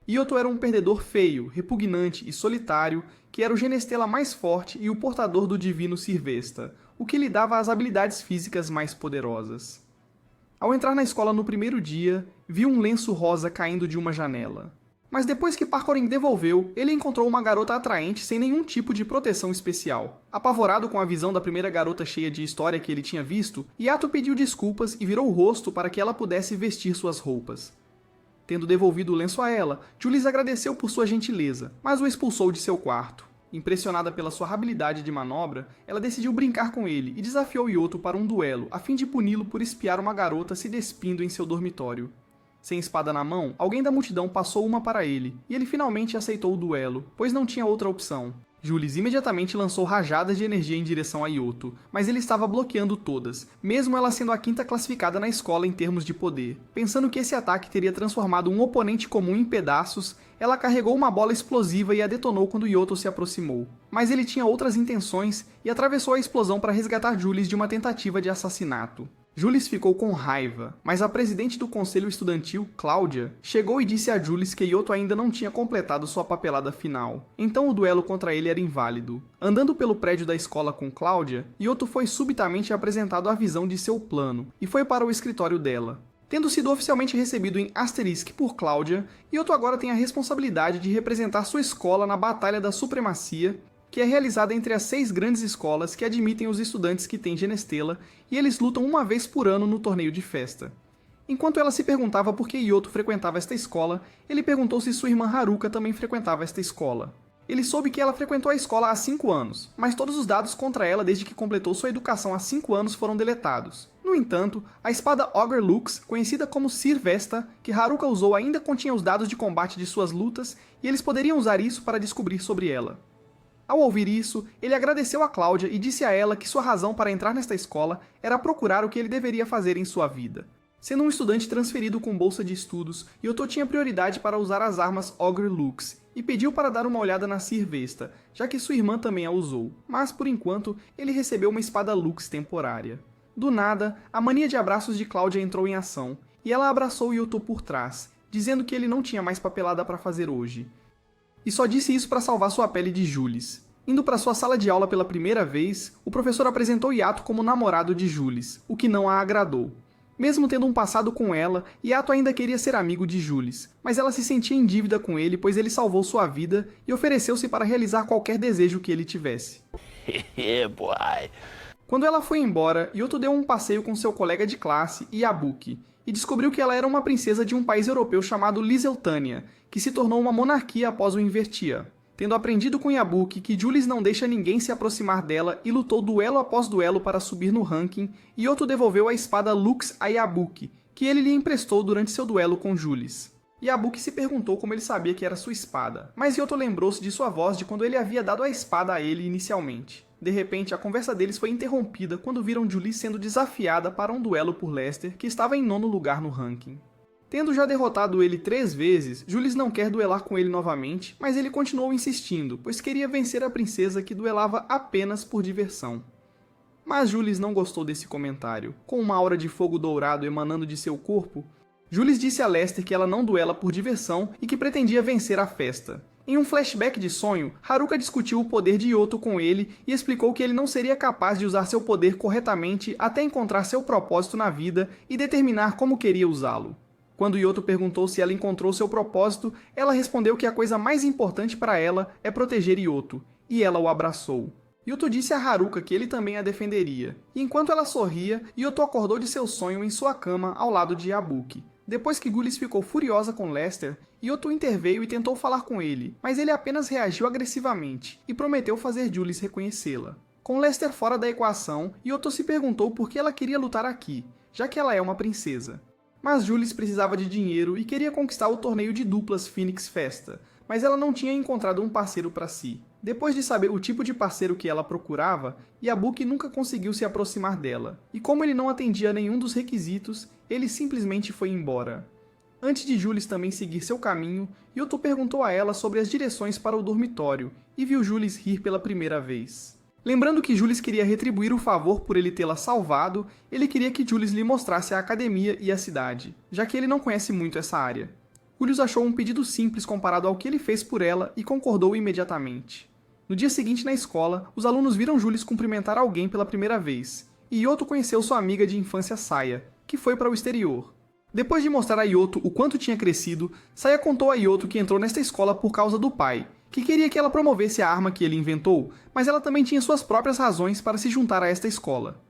Yoto era um perdedor feio, repugnante e solitário, que era o Genestela mais forte e o portador do divino Sirvesta, o que lhe dava as habilidades físicas mais poderosas. Ao entrar na escola no primeiro dia, viu um lenço rosa caindo de uma janela. Mas depois que Parkorin devolveu, ele encontrou uma garota atraente sem nenhum tipo de proteção especial. Apavorado com a visão da primeira garota cheia de história que ele tinha visto, Yato pediu desculpas e virou o rosto para que ela pudesse vestir suas roupas. Tendo devolvido o lenço a ela, Jules agradeceu por sua gentileza, mas o expulsou de seu quarto. Impressionada pela sua habilidade de manobra, ela decidiu brincar com ele e desafiou Yoto para um duelo, a fim de puni-lo por espiar uma garota se despindo em seu dormitório. Sem espada na mão, alguém da multidão passou uma para ele, e ele finalmente aceitou o duelo, pois não tinha outra opção. Jules imediatamente lançou rajadas de energia em direção a Yoto, mas ele estava bloqueando todas, mesmo ela sendo a quinta classificada na escola em termos de poder. Pensando que esse ataque teria transformado um oponente comum em pedaços, ela carregou uma bola explosiva e a detonou quando Yoto se aproximou. Mas ele tinha outras intenções e atravessou a explosão para resgatar Jules de uma tentativa de assassinato. Jules ficou com raiva, mas a presidente do conselho estudantil, Cláudia, chegou e disse a Jules que Yoto ainda não tinha completado sua papelada final, então o duelo contra ele era inválido. Andando pelo prédio da escola com Cláudia, Yoto foi subitamente apresentado a visão de seu plano, e foi para o escritório dela. Tendo sido oficialmente recebido em Asterisk por Cláudia, Yoto agora tem a responsabilidade de representar sua escola na Batalha da Supremacia, que é realizada entre as 6 grandes escolas que admitem os estudantes que têm Genestela, e eles lutam uma vez por ano no torneio de festa. Enquanto ela se perguntava por que Yoto frequentava esta escola, ele perguntou se sua irmã Haruka também frequentava esta escola. Ele soube que ela frequentou a escola há 5 anos, mas todos os dados contra ela desde que completou sua educação há 5 anos foram deletados. No entanto, a espada Ogre Lux, conhecida como Sirvesta, que Haruka usou ainda continha os dados de combate de suas lutas, e eles poderiam usar isso para descobrir sobre ela. Ao ouvir isso, ele agradeceu a Cláudia e disse a ela que sua razão para entrar nesta escola era procurar o que ele deveria fazer em sua vida. Sendo um estudante transferido com bolsa de estudos, Yoto tinha prioridade para usar as armas Ogre Lux, e pediu para dar uma olhada na Sirvesta, já que sua irmã também a usou, mas por enquanto ele recebeu uma espada Lux temporária. Do nada, a mania de abraços de Cláudia entrou em ação, e ela abraçou Yoto por trás, dizendo que ele não tinha mais papelada para fazer hoje. E só disse isso para salvar sua pele de Jules. Indo para sua sala de aula pela primeira vez, o professor apresentou Yato como namorado de Jules, o que não a agradou. Mesmo tendo um passado com ela, Yato ainda queria ser amigo de Jules, mas ela se sentia em dívida com ele pois ele salvou sua vida e ofereceu-se para realizar qualquer desejo que ele tivesse. Quando ela foi embora, Yoto deu um passeio com seu colega de classe, Yabuki, e descobriu que ela era uma princesa de um país europeu chamado Liseltânia, que se tornou uma monarquia após o Invertia. Tendo aprendido com Yabuki que Jules não deixa ninguém se aproximar dela e lutou duelo após duelo para subir no ranking, Yoto devolveu a espada Lux a Yabuki, que ele lhe emprestou durante seu duelo com Jules. Yabuki se perguntou como ele sabia que era sua espada, mas Yoto lembrou-se de sua voz de quando ele havia dado a espada a ele inicialmente. De repente, a conversa deles foi interrompida quando viram Julie sendo desafiada para um duelo por Lester, que estava em 9º lugar no ranking. Tendo já derrotado ele 3 vezes, Jules não quer duelar com ele novamente, mas ele continuou insistindo, pois queria vencer a princesa que duelava apenas por diversão. Mas Jules não gostou desse comentário. Com uma aura de fogo dourado emanando de seu corpo, Jules disse a Lester que ela não duela por diversão e que pretendia vencer a festa. Em um flashback de sonho, Haruka discutiu o poder de Yoto com ele e explicou que ele não seria capaz de usar seu poder corretamente até encontrar seu propósito na vida e determinar como queria usá-lo. Quando Yoto perguntou se ela encontrou seu propósito, ela respondeu que a coisa mais importante para ela é proteger Yoto, e ela o abraçou. Yoto disse a Haruka que ele também a defenderia, e enquanto ela sorria, Yoto acordou de seu sonho em sua cama ao lado de Yabuki. Depois que Jules ficou furiosa com Lester, Yoto interveio e tentou falar com ele, mas ele apenas reagiu agressivamente, e prometeu fazer Jules reconhecê-la. Com Lester fora da equação, Yoto se perguntou por que ela queria lutar aqui, já que ela é uma princesa. Mas Jules precisava de dinheiro e queria conquistar o torneio de duplas Phoenix Festa, mas ela não tinha encontrado um parceiro para si. Depois de saber o tipo de parceiro que ela procurava, Yabuki nunca conseguiu se aproximar dela, e como ele não atendia a nenhum dos requisitos, ele simplesmente foi embora. Antes de Jules também seguir seu caminho, Yoto perguntou a ela sobre as direções para o dormitório, e viu Jules rir pela primeira vez. Lembrando que Jules queria retribuir o favor por ele tê-la salvado, ele queria que Jules lhe mostrasse a academia e a cidade, já que ele não conhece muito essa área. Julius achou um pedido simples comparado ao que ele fez por ela e concordou imediatamente. No dia seguinte na escola, os alunos viram Julius cumprimentar alguém pela primeira vez, e Yoto conheceu sua amiga de infância Saya, que foi para o exterior. Depois de mostrar a Yoto o quanto tinha crescido, Saya contou a Yoto que entrou nesta escola por causa do pai, que queria que ela promovesse a arma que ele inventou, mas ela também tinha suas próprias razões para se juntar a esta escola.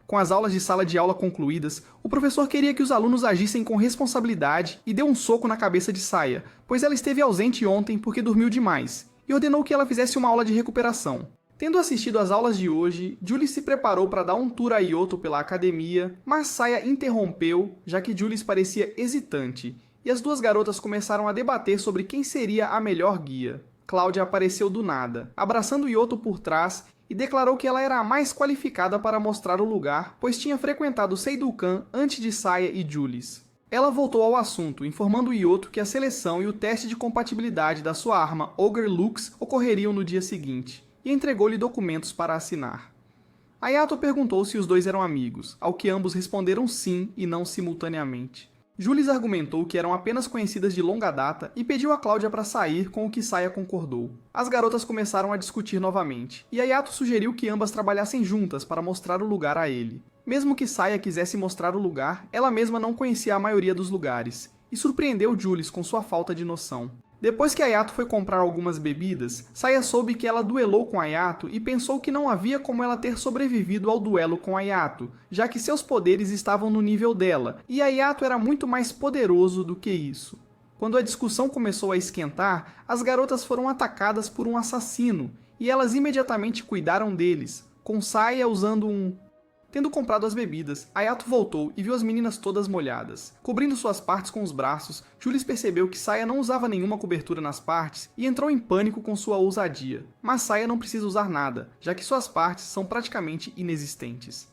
Com as aulas de sala de aula concluídas, o professor queria que os alunos agissem com responsabilidade e deu um soco na cabeça de Saya, pois ela esteve ausente ontem porque dormiu demais, e ordenou que ela fizesse uma aula de recuperação. Tendo assistido às aulas de hoje, Julius se preparou para dar um tour a Yoto pela academia, mas Saya interrompeu, já que Julius parecia hesitante, e as duas garotas começaram a debater sobre quem seria a melhor guia. Cláudia apareceu do nada, abraçando Yoto por trás e declarou que ela era a mais qualificada para mostrar o lugar, pois tinha frequentado Seidukan antes de Saya e Julius. Ela voltou ao assunto, informando Yoto que a seleção e o teste de compatibilidade da sua arma Ogre Lux ocorreriam no dia seguinte, e entregou-lhe documentos para assinar. Ayato perguntou se os dois eram amigos, ao que ambos responderam sim e não simultaneamente. Julius argumentou que eram apenas conhecidas de longa data e pediu a Cláudia para sair, com o que Saya concordou. As garotas começaram a discutir novamente, e Ayato sugeriu que ambas trabalhassem juntas para mostrar o lugar a ele. Mesmo que Saya quisesse mostrar o lugar, ela mesma não conhecia a maioria dos lugares, e surpreendeu Julius com sua falta de noção. Depois que Ayato foi comprar algumas bebidas, Saya soube que ela duelou com Ayato e pensou que não havia como ela ter sobrevivido ao duelo com Ayato, já que seus poderes estavam no nível dela, e Ayato era muito mais poderoso do que isso. Quando a discussão começou a esquentar, as garotas foram atacadas por um assassino, e elas imediatamente cuidaram deles, com Saya usando um... Tendo comprado as bebidas, Ayato voltou e viu as meninas todas molhadas. Cobrindo suas partes com os braços, Julius percebeu que Saya não usava nenhuma cobertura nas partes e entrou em pânico com sua ousadia. Mas Saya não precisa usar nada, já que suas partes são praticamente inexistentes.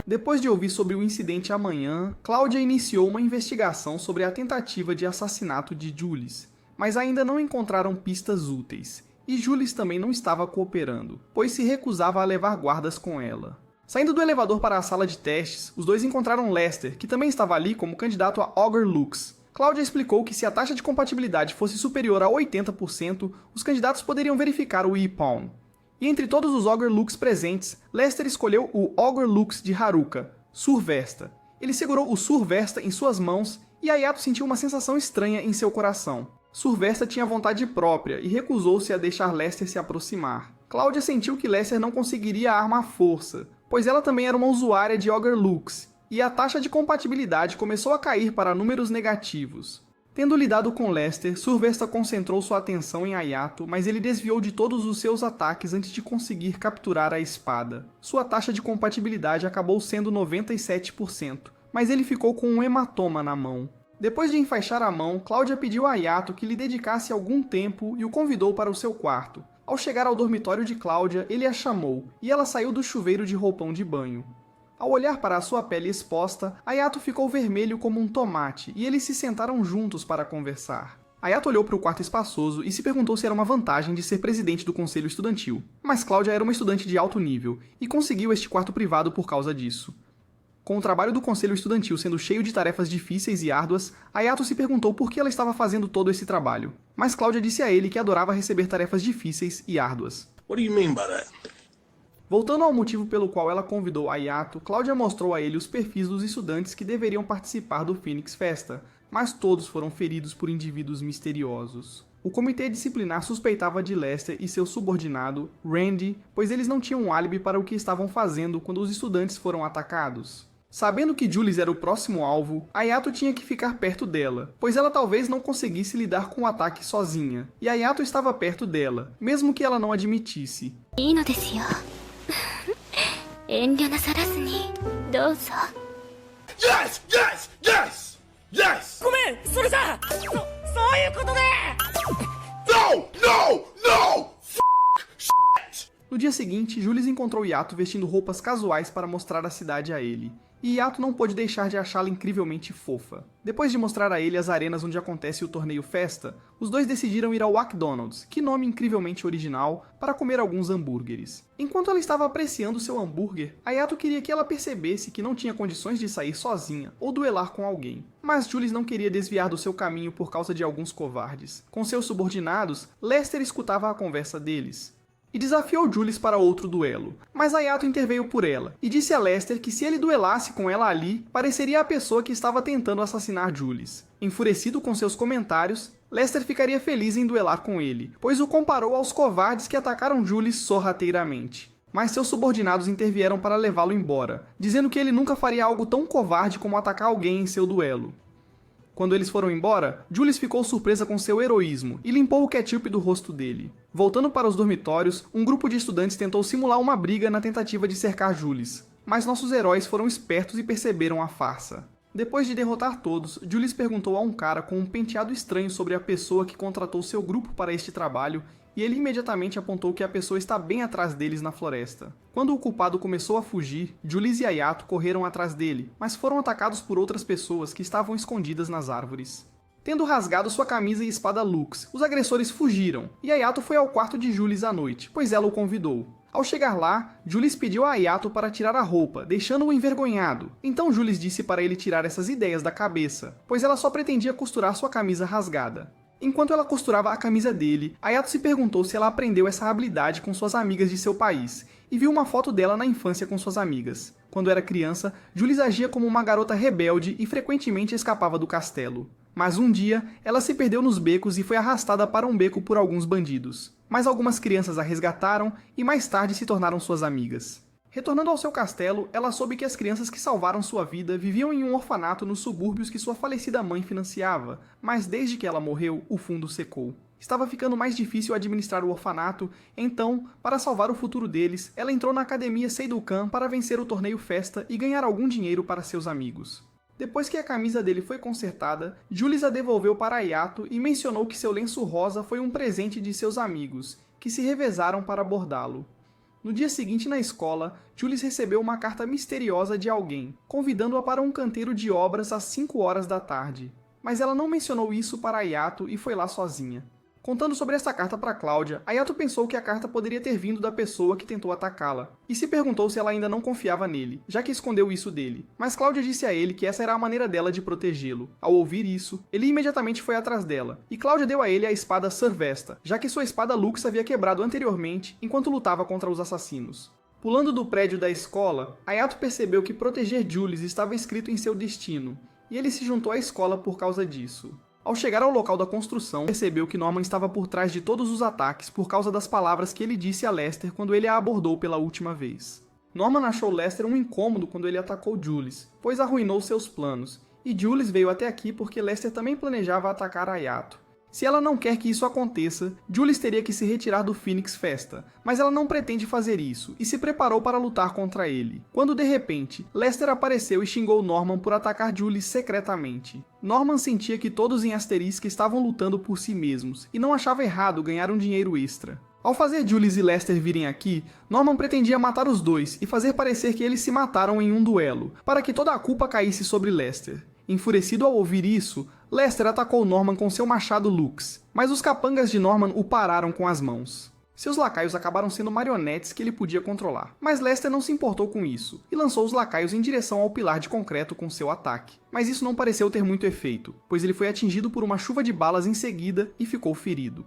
Depois de ouvir sobre o incidente amanhã, Cláudia iniciou uma investigação sobre a tentativa de assassinato de Julius, mas ainda não encontraram pistas úteis. E Julius também não estava cooperando, pois se recusava a levar guardas com ela. Saindo do elevador para a sala de testes, os dois encontraram Lester, que também estava ali como candidato a Ogre Lux. Cláudia explicou que se a taxa de compatibilidade fosse superior a 80%, os candidatos poderiam verificar o E-Pawn. E entre todos os Ogre Lux presentes, Lester escolheu o Ogre Lux de Haruka, Survesta. Ele segurou o Survesta em suas mãos e Ayato sentiu uma sensação estranha em seu coração. Survesta tinha vontade própria e recusou-se a deixar Lester se aproximar. Cláudia sentiu que Lester não conseguiria a arma à força, pois ela também era uma usuária de Ogre Lux, e a taxa de compatibilidade começou a cair para números negativos. Tendo lidado com Lester, Survesta concentrou sua atenção em Ayato, mas ele desviou de todos os seus ataques antes de conseguir capturar a espada. Sua taxa de compatibilidade acabou sendo 97%, mas ele ficou com um hematoma na mão. Depois de enfaixar a mão, Cláudia pediu a Ayato que lhe dedicasse algum tempo e o convidou para o seu quarto. Ao chegar ao dormitório de Cláudia, ele a chamou, e ela saiu do chuveiro de roupão de banho. Ao olhar para a sua pele exposta, Ayato ficou vermelho como um tomate, e eles se sentaram juntos para conversar. Ayato olhou para o quarto espaçoso e se perguntou se era uma vantagem de ser presidente do conselho estudantil. Mas Cláudia era uma estudante de alto nível, e conseguiu este quarto privado por causa disso. Com o trabalho do conselho estudantil sendo cheio de tarefas difíceis e árduas, Ayato se perguntou por que ela estava fazendo todo esse trabalho. Mas Cláudia disse a ele que adorava receber tarefas difíceis e árduas. What do you mean by that? Voltando ao motivo pelo qual ela convidou Ayato, Cláudia mostrou a ele os perfis dos estudantes que deveriam participar do Phoenix Festa, mas todos foram feridos por indivíduos misteriosos. O comitê disciplinar suspeitava de Lester e seu subordinado, Randy, pois eles não tinham um álibi para o que estavam fazendo quando os estudantes foram atacados. Sabendo que Julius era o próximo alvo, Ayato tinha que ficar perto dela, pois ela talvez não conseguisse lidar com o ataque sozinha, e Ayato estava perto dela, mesmo que ela não admitisse. Yes! Yes! Yes! Yes! No! No! No! No dia seguinte, Julius encontrou Yato vestindo roupas casuais para mostrar a cidade a ele. e Yato não pôde deixar de achá-la incrivelmente fofa. Depois de mostrar a ele as arenas onde acontece o torneio Festa, os dois decidiram ir ao McDonald's, que nome incrivelmente original, para comer alguns hambúrgueres. Enquanto ela estava apreciando seu hambúrguer, Ayato queria que ela percebesse que não tinha condições de sair sozinha ou duelar com alguém. Mas Jules não queria desviar do seu caminho por causa de alguns covardes. Com seus subordinados, Lester escutava a conversa deles e desafiou Jules para outro duelo, mas Ayato interveio por ela e disse a Lester que se ele duelasse com ela ali, pareceria a pessoa que estava tentando assassinar Jules. Enfurecido com seus comentários, Lester ficaria feliz em duelar com ele, pois o comparou aos covardes que atacaram Jules sorrateiramente. Mas seus subordinados intervieram para levá-lo embora, dizendo que ele nunca faria algo tão covarde como atacar alguém em seu duelo. Quando eles foram embora, Jules ficou surpresa com seu heroísmo e limpou o ketchup do rosto dele. Voltando para os dormitórios, um grupo de estudantes tentou simular uma briga na tentativa de cercar Jules, mas nossos heróis foram espertos e perceberam a farsa. Depois de derrotar todos, Jules perguntou a um cara com um penteado estranho sobre a pessoa que contratou seu grupo para este trabalho, e ele imediatamente apontou que a pessoa está bem atrás deles na floresta. Quando o culpado começou a fugir, Jules e Ayato correram atrás dele, mas foram atacados por outras pessoas que estavam escondidas nas árvores. Tendo rasgado sua camisa e espada Lux, os agressores fugiram, e Ayato foi ao quarto de Jules à noite, pois ela o convidou. Ao chegar lá, Jules pediu a Ayato para tirar a roupa, deixando-o envergonhado. Então Jules disse para ele tirar essas ideias da cabeça, pois ela só pretendia costurar sua camisa rasgada. Enquanto ela costurava a camisa dele, Ayato se perguntou se ela aprendeu essa habilidade com suas amigas de seu país, e viu uma foto dela na infância com suas amigas. Quando era criança, Jules agia como uma garota rebelde e frequentemente escapava do castelo. Mas um dia, ela se perdeu nos becos e foi arrastada para um beco por alguns bandidos. Mas algumas crianças a resgataram e mais tarde se tornaram suas amigas. Retornando ao seu castelo, ela soube que as crianças que salvaram sua vida viviam em um orfanato nos subúrbios que sua falecida mãe financiava, mas desde que ela morreu, o fundo secou. Estava ficando mais difícil administrar o orfanato, então, para salvar o futuro deles, ela entrou na academia Seidukan para vencer o torneio Festa e ganhar algum dinheiro para seus amigos. Depois que a camisa dele foi consertada, Jules a devolveu para Ayato e mencionou que seu lenço rosa foi um presente de seus amigos, que se revezaram para bordá-lo. No dia seguinte na escola, Jules recebeu uma carta misteriosa de alguém, convidando-a para um canteiro de obras às 5 horas da tarde. Mas ela não mencionou isso para Ayato e foi lá sozinha. Contando sobre essa carta para Cláudia, Ayato pensou que a carta poderia ter vindo da pessoa que tentou atacá-la, e se perguntou se ela ainda não confiava nele, já que escondeu isso dele. Mas Cláudia disse a ele que essa era a maneira dela de protegê-lo. Ao ouvir isso, ele imediatamente foi atrás dela, e Cláudia deu a ele a espada Servesta, já que sua espada Lux havia quebrado anteriormente enquanto lutava contra os assassinos. Pulando do prédio da escola, Ayato percebeu que proteger Jules estava escrito em seu destino, e ele se juntou à escola por causa disso. Ao chegar ao local da construção, percebeu que Norman estava por trás de todos os ataques por causa das palavras que ele disse a Lester quando ele a abordou pela última vez. Norman achou Lester um incômodo quando ele atacou Jules, pois arruinou seus planos, e Jules veio até aqui porque Lester também planejava atacar Ayato. Se ela não quer que isso aconteça, Jules teria que se retirar do Phoenix Festa, mas ela não pretende fazer isso, e se preparou para lutar contra ele. Quando de repente, Lester apareceu e xingou Norman por atacar Jules secretamente. Norman sentia que todos em Asterisk estavam lutando por si mesmos, e não achava errado ganhar um dinheiro extra. Ao fazer Jules e Lester virem aqui, Norman pretendia matar os dois e fazer parecer que eles se mataram em um duelo, para que toda a culpa caísse sobre Lester. Enfurecido ao ouvir isso, Lester atacou Norman com seu machado Lux, mas os capangas de Norman o pararam com as mãos. Seus lacaios acabaram sendo marionetes que ele podia controlar, mas Lester não se importou com isso, e lançou os lacaios em direção ao pilar de concreto com seu ataque. Mas isso não pareceu ter muito efeito, pois ele foi atingido por uma chuva de balas em seguida e ficou ferido.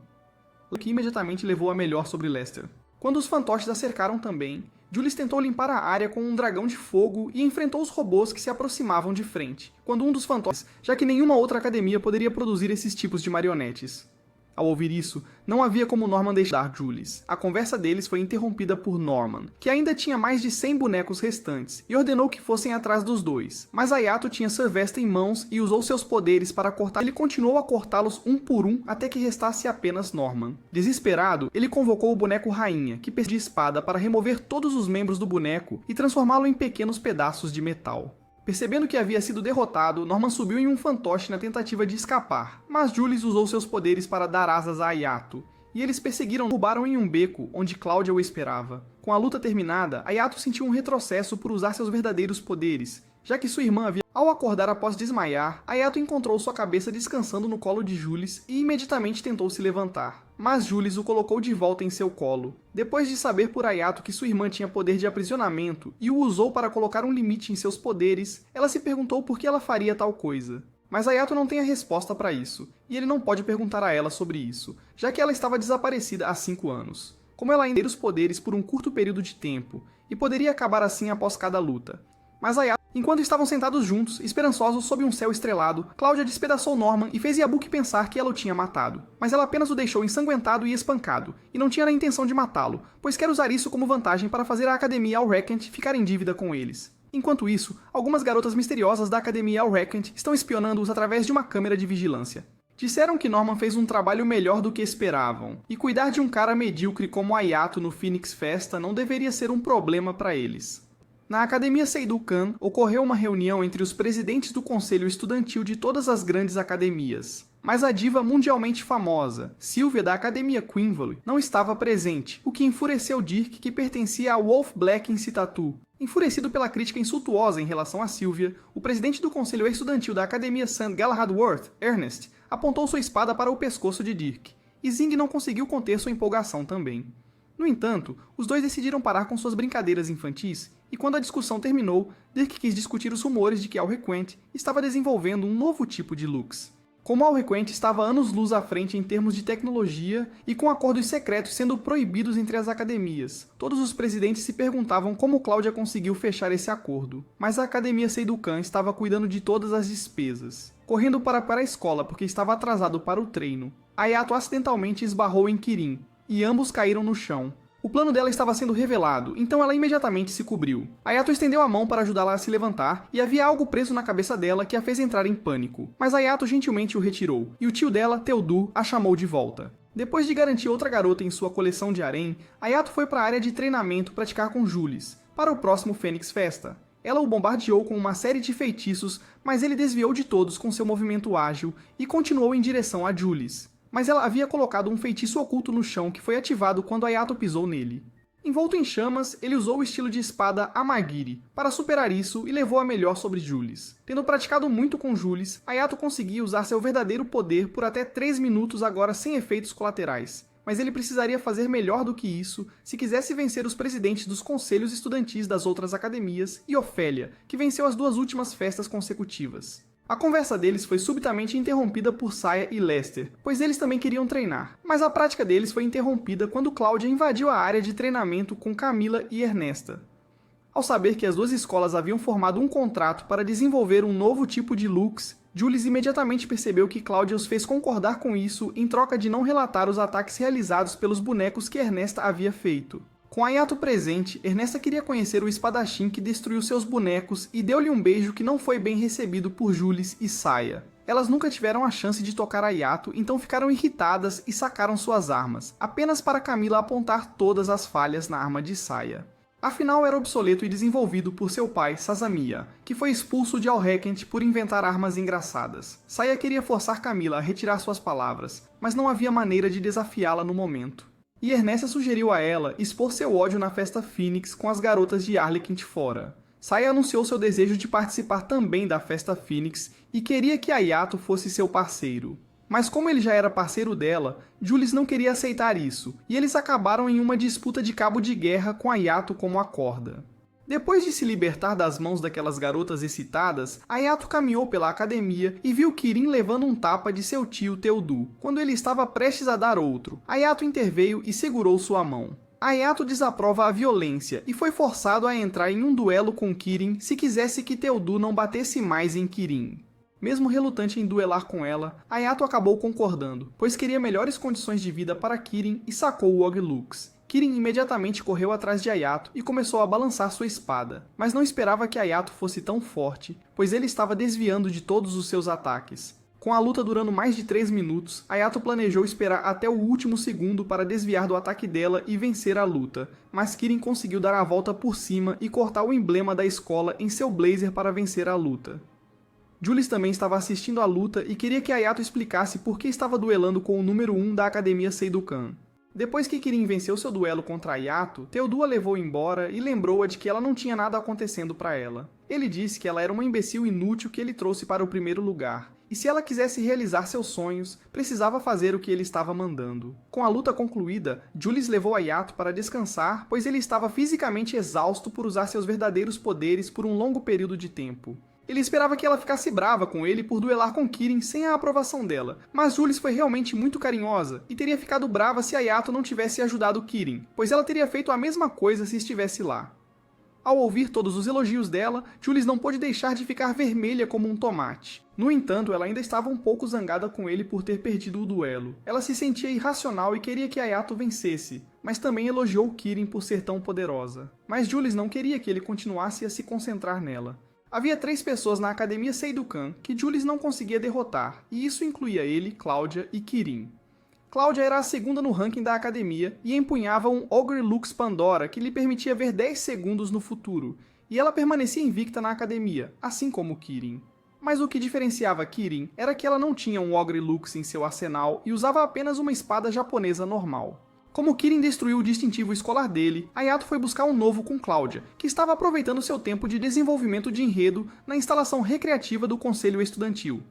O que imediatamente levou a melhor sobre Lester. Quando os fantoches a cercaram também, Jules tentou limpar a área com um dragão de fogo e enfrentou os robôs que se aproximavam de frente, quando um dos fantoches, já que nenhuma outra academia poderia produzir esses tipos de marionetes. Ao ouvir isso, não havia como Norman deixar Jules. A conversa deles foi interrompida por Norman, que ainda tinha mais de 100 bonecos restantes, e ordenou que fossem atrás dos dois. Mas Ayato tinha Servesta em mãos e usou seus poderes para cortar. Ele continuou a cortá-los um por um até que restasse apenas Norman. Desesperado, ele convocou o boneco Rainha, que perdia espada para remover todos os membros do boneco e transformá-lo em pequenos pedaços de metal. Percebendo que havia sido derrotado, Norman subiu em um fantoche na tentativa de escapar, mas Jules usou seus poderes para dar asas a Ayato, e eles perseguiram e roubaram em um beco, onde Cláudia o esperava. Com a luta terminada, Ayato sentiu um retrocesso por usar seus verdadeiros poderes, já que sua irmã havia... Ao acordar após desmaiar, Ayato encontrou sua cabeça descansando no colo de Jules e imediatamente tentou se levantar. Mas Jules o colocou de volta em seu colo. Depois de saber por Ayato que sua irmã tinha poder de aprisionamento e o usou para colocar um limite em seus poderes, ela se perguntou por que ela faria tal coisa. Mas Ayato não tem a resposta para isso, e ele não pode perguntar a ela sobre isso, já que ela estava desaparecida há 5 anos. Como ela ainda tem os poderes por um curto período de tempo, e poderia acabar assim após cada luta. Mas Ayato, enquanto estavam sentados juntos, esperançosos sob um céu estrelado, Cláudia despedaçou Norman e fez Yabuki pensar que ela o tinha matado. Mas ela apenas o deixou ensanguentado e espancado, e não tinha a intenção de matá-lo, pois quer usar isso como vantagem para fazer a Academia Al-Rekent ficar em dívida com eles. Enquanto isso, algumas garotas misteriosas da Academia Al-Rekent estão espionando-os através de uma câmera de vigilância. Disseram que Norman fez um trabalho melhor do que esperavam, e cuidar de um cara medíocre como Ayato no Phoenix Festa não deveria ser um problema para eles. Na Academia Seidukan, ocorreu uma reunião entre os presidentes do conselho estudantil de todas as grandes academias. Mas a diva mundialmente famosa, Sylvia da Academia Queenville, não estava presente, o que enfureceu Dirk, que pertencia a Wolf Black em Citatu. Enfurecido pela crítica insultuosa em relação a Sylvia, o presidente do conselho estudantil da Academia St. Galahad Worth, Ernest, apontou sua espada para o pescoço de Dirk, e Zing não conseguiu conter sua empolgação também. No entanto, os dois decidiram parar com suas brincadeiras infantis, e quando a discussão terminou, Dirk quis discutir os rumores de que Al-Requiem estava desenvolvendo um novo tipo de Lux. Como Al-Requiem estava anos-luz à frente em termos de tecnologia e com acordos secretos sendo proibidos entre as academias, todos os presidentes se perguntavam como Cláudia conseguiu fechar esse acordo. Mas a Academia Seidukan estava cuidando de todas as despesas, correndo para a escola porque estava atrasado para o treino. Ayato acidentalmente esbarrou em Kirin, e ambos caíram no chão. O plano dela estava sendo revelado, então ela imediatamente se cobriu. Ayato estendeu a mão para ajudá-la a se levantar, e havia algo preso na cabeça dela que a fez entrar em pânico. Mas Ayato gentilmente o retirou, e o tio dela, Teodu, a chamou de volta. Depois de garantir outra garota em sua coleção de harém, Ayato foi para a área de treinamento praticar com Jules, para o próximo Phoenix Festa. Ela o bombardeou com uma série de feitiços, mas ele desviou de todos com seu movimento ágil e continuou em direção a Jules. Mas ela havia colocado um feitiço oculto no chão que foi ativado quando Ayato pisou nele. Envolto em chamas, ele usou o estilo de espada Amagiri para superar isso e levou a melhor sobre Jules. Tendo praticado muito com Jules, Ayato conseguia usar seu verdadeiro poder por até 3 minutos agora sem efeitos colaterais. Mas ele precisaria fazer melhor do que isso se quisesse vencer os presidentes dos conselhos estudantis das outras academias e Ofélia, que venceu as 2 últimas festas consecutivas. A conversa deles foi subitamente interrompida por Saya e Lester, pois eles também queriam treinar, mas a prática deles foi interrompida quando Cláudia invadiu a área de treinamento com Camila e Ernesta. Ao saber que as 2 escolas haviam formado um contrato para desenvolver um novo tipo de Lux, Jules imediatamente percebeu que Cláudia os fez concordar com isso em troca de não relatar os ataques realizados pelos bonecos que Ernesta havia feito. Com Ayato presente, Ernesta queria conhecer o espadachim que destruiu seus bonecos e deu-lhe um beijo que não foi bem recebido por Jules e Saya. Elas nunca tiveram a chance de tocar Ayato, então ficaram irritadas e sacaram suas armas, apenas para Camila apontar todas as falhas na arma de Saya. Afinal, era obsoleto e desenvolvido por seu pai, Sazamiya, que foi expulso de Al-Rekent por inventar armas engraçadas. Saya queria forçar Camila a retirar suas palavras, mas não havia maneira de desafiá-la no momento. E Ernesta sugeriu a ela expor seu ódio na festa Phoenix com as garotas de Arlequint fora. Saya anunciou seu desejo de participar também da festa Phoenix e queria que Ayato fosse seu parceiro. Mas como ele já era parceiro dela, Jules não queria aceitar isso, e eles acabaram em uma disputa de cabo de guerra com Ayato como a corda. Depois de se libertar das mãos daquelas garotas excitadas, Ayato caminhou pela academia e viu Kirin levando um tapa de seu tio Teodu, quando ele estava prestes a dar outro. Ayato interveio e segurou sua mão. Ayato desaprova a violência e foi forçado a entrar em um duelo com Kirin se quisesse que Teodu não batesse mais em Kirin. Mesmo relutante em duelar com ela, Ayato acabou concordando, pois queria melhores condições de vida para Kirin e sacou o Og-Lux. Kirin imediatamente correu atrás de Ayato e começou a balançar sua espada, mas não esperava que Ayato fosse tão forte, pois ele estava desviando de todos os seus ataques. Com a luta durando mais de 3 minutos, Ayato planejou esperar até o último segundo para desviar do ataque dela e vencer a luta, mas Kirin conseguiu dar a volta por cima e cortar o emblema da escola em seu blazer para vencer a luta. Jules também estava assistindo a luta e queria que Ayato explicasse por que estava duelando com o número 1 da Academia Seidukan. Depois que Kirin venceu seu duelo contra Ayato, Teodu a levou embora e lembrou-a de que ela não tinha nada acontecendo para ela. Ele disse que ela era uma imbecil inútil que ele trouxe para o primeiro lugar, e se ela quisesse realizar seus sonhos, precisava fazer o que ele estava mandando. Com a luta concluída, Julius levou Ayato para descansar, pois ele estava fisicamente exausto por usar seus verdadeiros poderes por um longo período de tempo. Ele esperava que ela ficasse brava com ele por duelar com Kirin sem a aprovação dela, mas Julius foi realmente muito carinhosa e teria ficado brava se Ayato não tivesse ajudado Kirin, pois ela teria feito a mesma coisa se estivesse lá. Ao ouvir todos os elogios dela, Julius não pôde deixar de ficar vermelha como um tomate. No entanto, ela ainda estava um pouco zangada com ele por ter perdido o duelo. Ela se sentia irracional e queria que Ayato vencesse, mas também elogiou Kirin por ser tão poderosa. Mas Julius não queria que ele continuasse a se concentrar nela. Havia 3 pessoas na Academia Seidukan que Julius não conseguia derrotar, e isso incluía ele, Cláudia e Kirin. Cláudia era a segunda no ranking da academia e empunhava um Ogre Lux Pandora que lhe permitia ver 10 segundos no futuro, e ela permanecia invicta na academia, assim como Kirin. Mas o que diferenciava Kirin era que ela não tinha um Ogre Lux em seu arsenal e usava apenas uma espada japonesa normal. Como Kirin destruiu o distintivo escolar dele, Ayato foi buscar um novo com Cláudia, que estava aproveitando seu tempo de desenvolvimento de enredo na instalação recreativa do Conselho Estudantil.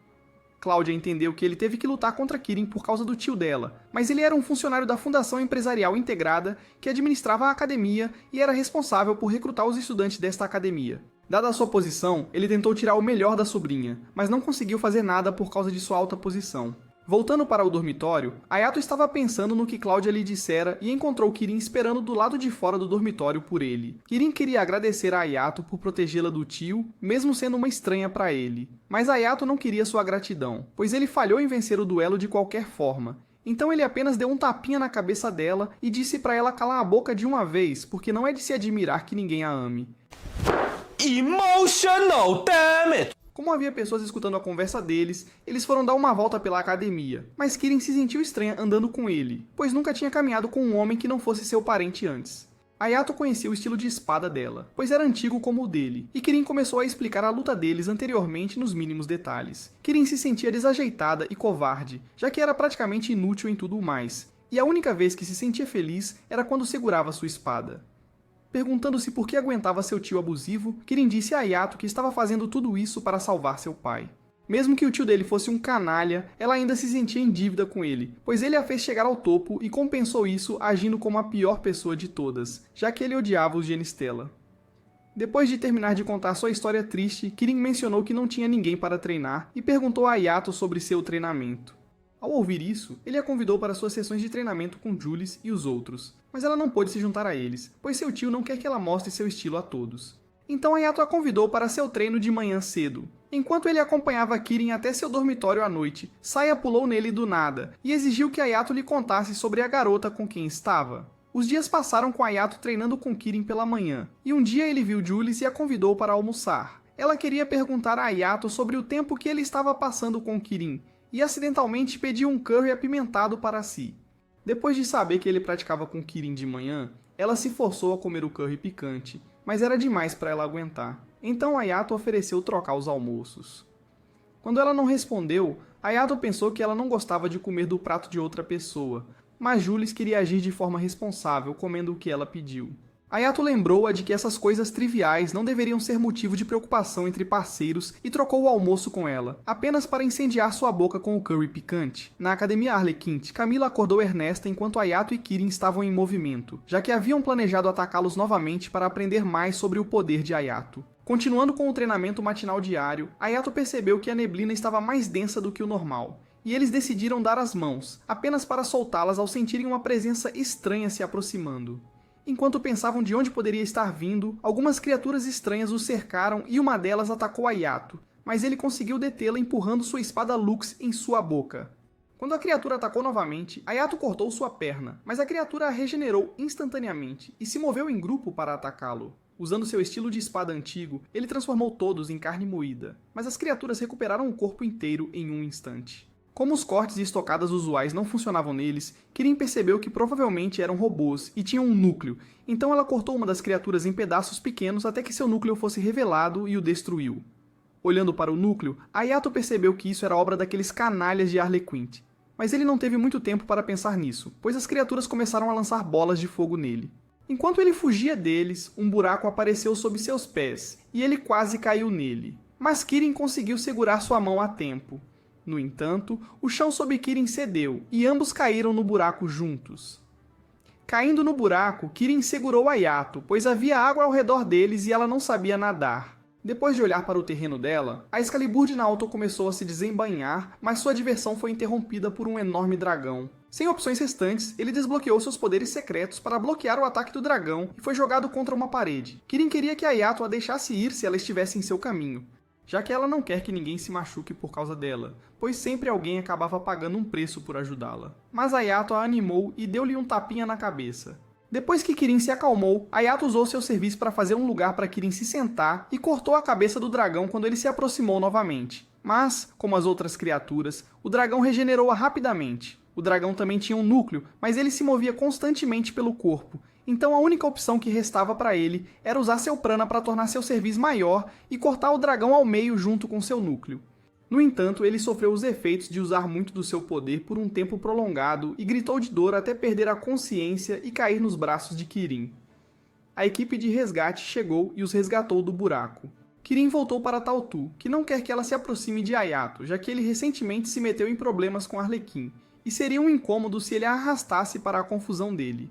Cláudia entendeu que ele teve que lutar contra Kirin por causa do tio dela, mas ele era um funcionário da Fundação Empresarial Integrada que administrava a academia e era responsável por recrutar os estudantes desta academia. Dada a sua posição, ele tentou tirar o melhor da sobrinha, mas não conseguiu fazer nada por causa de sua alta posição. Voltando para o dormitório, Ayato estava pensando no que Cláudia lhe dissera e encontrou Kirin esperando do lado de fora do dormitório por ele. Kirin queria agradecer a Ayato por protegê-la do tio, mesmo sendo uma estranha para ele. Mas Ayato não queria sua gratidão, pois ele falhou em vencer o duelo de qualquer forma. Então ele apenas deu um tapinha na cabeça dela e disse para ela calar a boca de uma vez, porque não é de se admirar que ninguém a ame. Emotional, damn it! Como havia pessoas escutando a conversa deles, eles foram dar uma volta pela academia, mas Kirin se sentiu estranha andando com ele, pois nunca tinha caminhado com um homem que não fosse seu parente antes. Ayato conhecia o estilo de espada dela, pois era antigo como o dele, e Kirin começou a explicar a luta deles anteriormente nos mínimos detalhes. Kirin se sentia desajeitada e covarde, já que era praticamente inútil em tudo mais, e a única vez que se sentia feliz era quando segurava sua espada. Perguntando-se por que aguentava seu tio abusivo, Kirin disse a Ayato que estava fazendo tudo isso para salvar seu pai. Mesmo que o tio dele fosse um canalha, ela ainda se sentia em dívida com ele, pois ele a fez chegar ao topo e compensou isso agindo como a pior pessoa de todas, já que ele odiava os Genistela. Depois de terminar de contar sua história triste, Kirin mencionou que não tinha ninguém para treinar e perguntou a Ayato sobre seu treinamento. Ao ouvir isso, ele a convidou para suas sessões de treinamento com Julius e os outros, mas ela não pôde se juntar a eles, pois seu tio não quer que ela mostre seu estilo a todos. Então Ayato a convidou para seu treino de manhã cedo. Enquanto ele acompanhava Kirin até seu dormitório à noite, Saya pulou nele do nada e exigiu que Ayato lhe contasse sobre a garota com quem estava. Os dias passaram com Ayato treinando com Kirin pela manhã, e um dia ele viu Julius e a convidou para almoçar. Ela queria perguntar a Ayato sobre o tempo que ele estava passando com Kirin, e acidentalmente pediu um curry apimentado para si. Depois de saber que ele praticava com Kirin de manhã, ela se forçou a comer o curry picante, mas era demais para ela aguentar. Então Ayato ofereceu trocar os almoços. Quando ela não respondeu, Ayato pensou que ela não gostava de comer do prato de outra pessoa, mas Julius queria agir de forma responsável, comendo o que ela pediu. Ayato lembrou-a de que essas coisas triviais não deveriam ser motivo de preocupação entre parceiros e trocou o almoço com ela, apenas para incendiar sua boca com o curry picante. Na Academia Arlequinte, Camila acordou Ernesta enquanto Ayato e Kirin estavam em movimento, já que haviam planejado atacá-los novamente para aprender mais sobre o poder de Ayato. Continuando com o treinamento matinal diário, Ayato percebeu que a neblina estava mais densa do que o normal, e eles decidiram dar as mãos, apenas para soltá-las ao sentirem uma presença estranha se aproximando. Enquanto pensavam de onde poderia estar vindo, algumas criaturas estranhas os cercaram e uma delas atacou Ayato, mas ele conseguiu detê-la empurrando sua espada Lux em sua boca. Quando a criatura atacou novamente, Ayato cortou sua perna, mas a criatura a regenerou instantaneamente e se moveu em grupo para atacá-lo. Usando seu estilo de espada antigo, ele transformou todos em carne moída, mas as criaturas recuperaram o corpo inteiro em um instante. Como os cortes e estocadas usuais não funcionavam neles, Kirin percebeu que provavelmente eram robôs e tinham um núcleo, então ela cortou uma das criaturas em pedaços pequenos até que seu núcleo fosse revelado e o destruiu. Olhando para o núcleo, Ayato percebeu que isso era obra daqueles canalhas de Arlequinte, mas ele não teve muito tempo para pensar nisso, pois as criaturas começaram a lançar bolas de fogo nele. Enquanto ele fugia deles, um buraco apareceu sob seus pés, e ele quase caiu nele. Mas Kirin conseguiu segurar sua mão a tempo. No entanto, o chão sob Kirin cedeu, e ambos caíram no buraco juntos. Caindo no buraco, Kirin segurou Ayato, pois havia água ao redor deles e ela não sabia nadar. Depois de olhar para o terreno dela, a Excalibur de Naoto começou a se desembainhar, mas sua diversão foi interrompida por um enorme dragão. Sem opções restantes, ele desbloqueou seus poderes secretos para bloquear o ataque do dragão e foi jogado contra uma parede. Kirin queria que Ayato a deixasse ir se ela estivesse em seu caminho, já que ela não quer que ninguém se machuque por causa dela, pois sempre alguém acabava pagando um preço por ajudá-la. Mas Ayato a animou e deu-lhe um tapinha na cabeça. Depois que Kirin se acalmou, Ayato usou seu serviço para fazer um lugar para Kirin se sentar e cortou a cabeça do dragão quando ele se aproximou novamente. Mas, como as outras criaturas, o dragão regenerou-a rapidamente. O dragão também tinha um núcleo, mas ele se movia constantemente pelo corpo, então a única opção que restava para ele era usar seu prana para tornar seu serviço maior e cortar o dragão ao meio junto com seu núcleo. No entanto, ele sofreu os efeitos de usar muito do seu poder por um tempo prolongado e gritou de dor até perder a consciência e cair nos braços de Kirin. A equipe de resgate chegou e os resgatou do buraco. Kirin voltou para Tautu, que não quer que ela se aproxime de Ayato, já que ele recentemente se meteu em problemas com Arlequim, e seria um incômodo se ele a arrastasse para a confusão dele.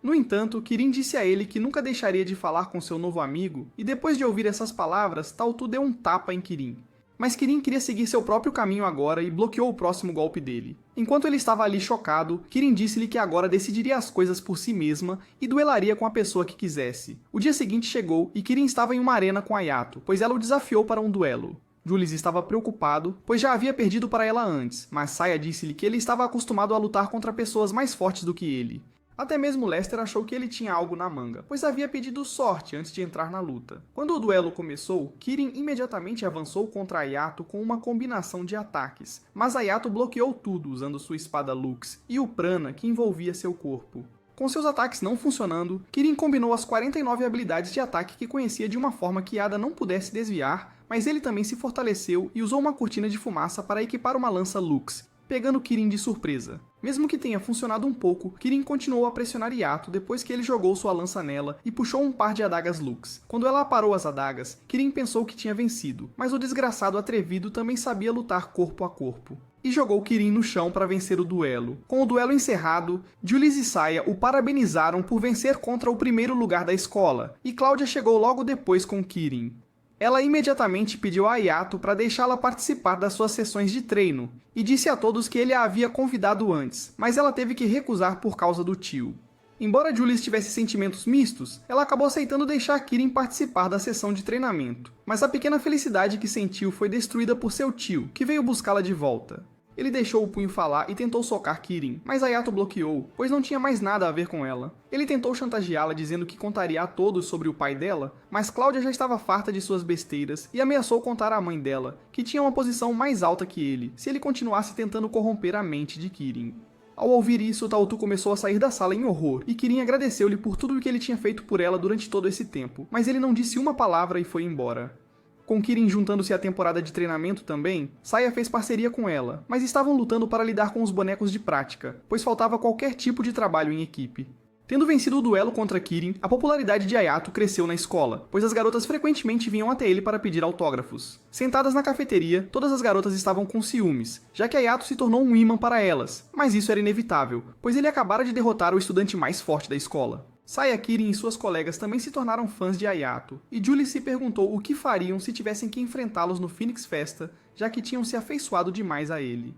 No entanto, Kirin disse a ele que nunca deixaria de falar com seu novo amigo, e depois de ouvir essas palavras, Tautu deu um tapa em Kirin. Mas Kirin queria seguir seu próprio caminho agora e bloqueou o próximo golpe dele. Enquanto ele estava ali chocado, Kirin disse-lhe que agora decidiria as coisas por si mesma e duelaria com a pessoa que quisesse. O dia seguinte chegou e Kirin estava em uma arena com Ayato, pois ela o desafiou para um duelo. Jules estava preocupado, pois já havia perdido para ela antes, mas Saya disse-lhe que ele estava acostumado a lutar contra pessoas mais fortes do que ele. Até mesmo Lester achou que ele tinha algo na manga, pois havia pedido sorte antes de entrar na luta. Quando o duelo começou, Kirin imediatamente avançou contra Ayato com uma combinação de ataques, mas Ayato bloqueou tudo usando sua espada Lux e o prana que envolvia seu corpo. Com seus ataques não funcionando, Kirin combinou as 49 habilidades de ataque que conhecia de uma forma que Ada não pudesse desviar, mas ele também se fortaleceu e usou uma cortina de fumaça para equipar uma lança Lux, pegando Kirin de surpresa. Mesmo que tenha funcionado um pouco, Kirin continuou a pressionar Yato depois que ele jogou sua lança nela e puxou um par de adagas Lux. Quando ela aparou as adagas, Kirin pensou que tinha vencido, mas o desgraçado atrevido também sabia lutar corpo a corpo. E jogou Kirin no chão para vencer o duelo. Com o duelo encerrado, Jules e Saya o parabenizaram por vencer contra o primeiro lugar da escola, e Cláudia chegou logo depois com Kirin. Ela imediatamente pediu a Ayato para deixá-la participar das suas sessões de treino, e disse a todos que ele a havia convidado antes, mas ela teve que recusar por causa do tio. Embora Jules tivesse sentimentos mistos, ela acabou aceitando deixar Kirin participar da sessão de treinamento, mas a pequena felicidade que sentiu foi destruída por seu tio, que veio buscá-la de volta. Ele deixou o punho falar e tentou socar Kirin, mas Ayato bloqueou, pois não tinha mais nada a ver com ela. Ele tentou chantageá-la dizendo que contaria a todos sobre o pai dela, mas Cláudia já estava farta de suas besteiras e ameaçou contar à mãe dela, que tinha uma posição mais alta que ele, se ele continuasse tentando corromper a mente de Kirin. Ao ouvir isso, Tautu começou a sair da sala em horror, e Kirin agradeceu-lhe por tudo o que ele tinha feito por ela durante todo esse tempo, mas ele não disse uma palavra e foi embora. Com Kirin juntando-se à temporada de treinamento também, Saya fez parceria com ela, mas estavam lutando para lidar com os bonecos de prática, pois faltava qualquer tipo de trabalho em equipe. Tendo vencido o duelo contra Kirin, a popularidade de Ayato cresceu na escola, pois as garotas frequentemente vinham até ele para pedir autógrafos. Sentadas na cafeteria, todas as garotas estavam com ciúmes, já que Ayato se tornou um imã para elas, mas isso era inevitável, pois ele acabara de derrotar o estudante mais forte da escola. Saya, Kirin e suas colegas também se tornaram fãs de Ayato, e Julie se perguntou o que fariam se tivessem que enfrentá-los no Phoenix Festa, já que tinham se afeiçoado demais a ele.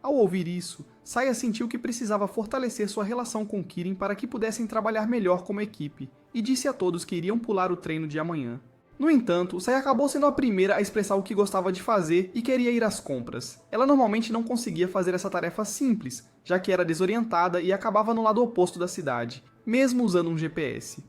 Ao ouvir isso, Saya sentiu que precisava fortalecer sua relação com Kirin para que pudessem trabalhar melhor como equipe, e disse a todos que iriam pular o treino de amanhã. No entanto, Saya acabou sendo a primeira a expressar o que gostava de fazer e queria ir às compras. Ela normalmente não conseguia fazer essa tarefa simples, já que era desorientada e acabava no lado oposto da cidade, mesmo usando um GPS.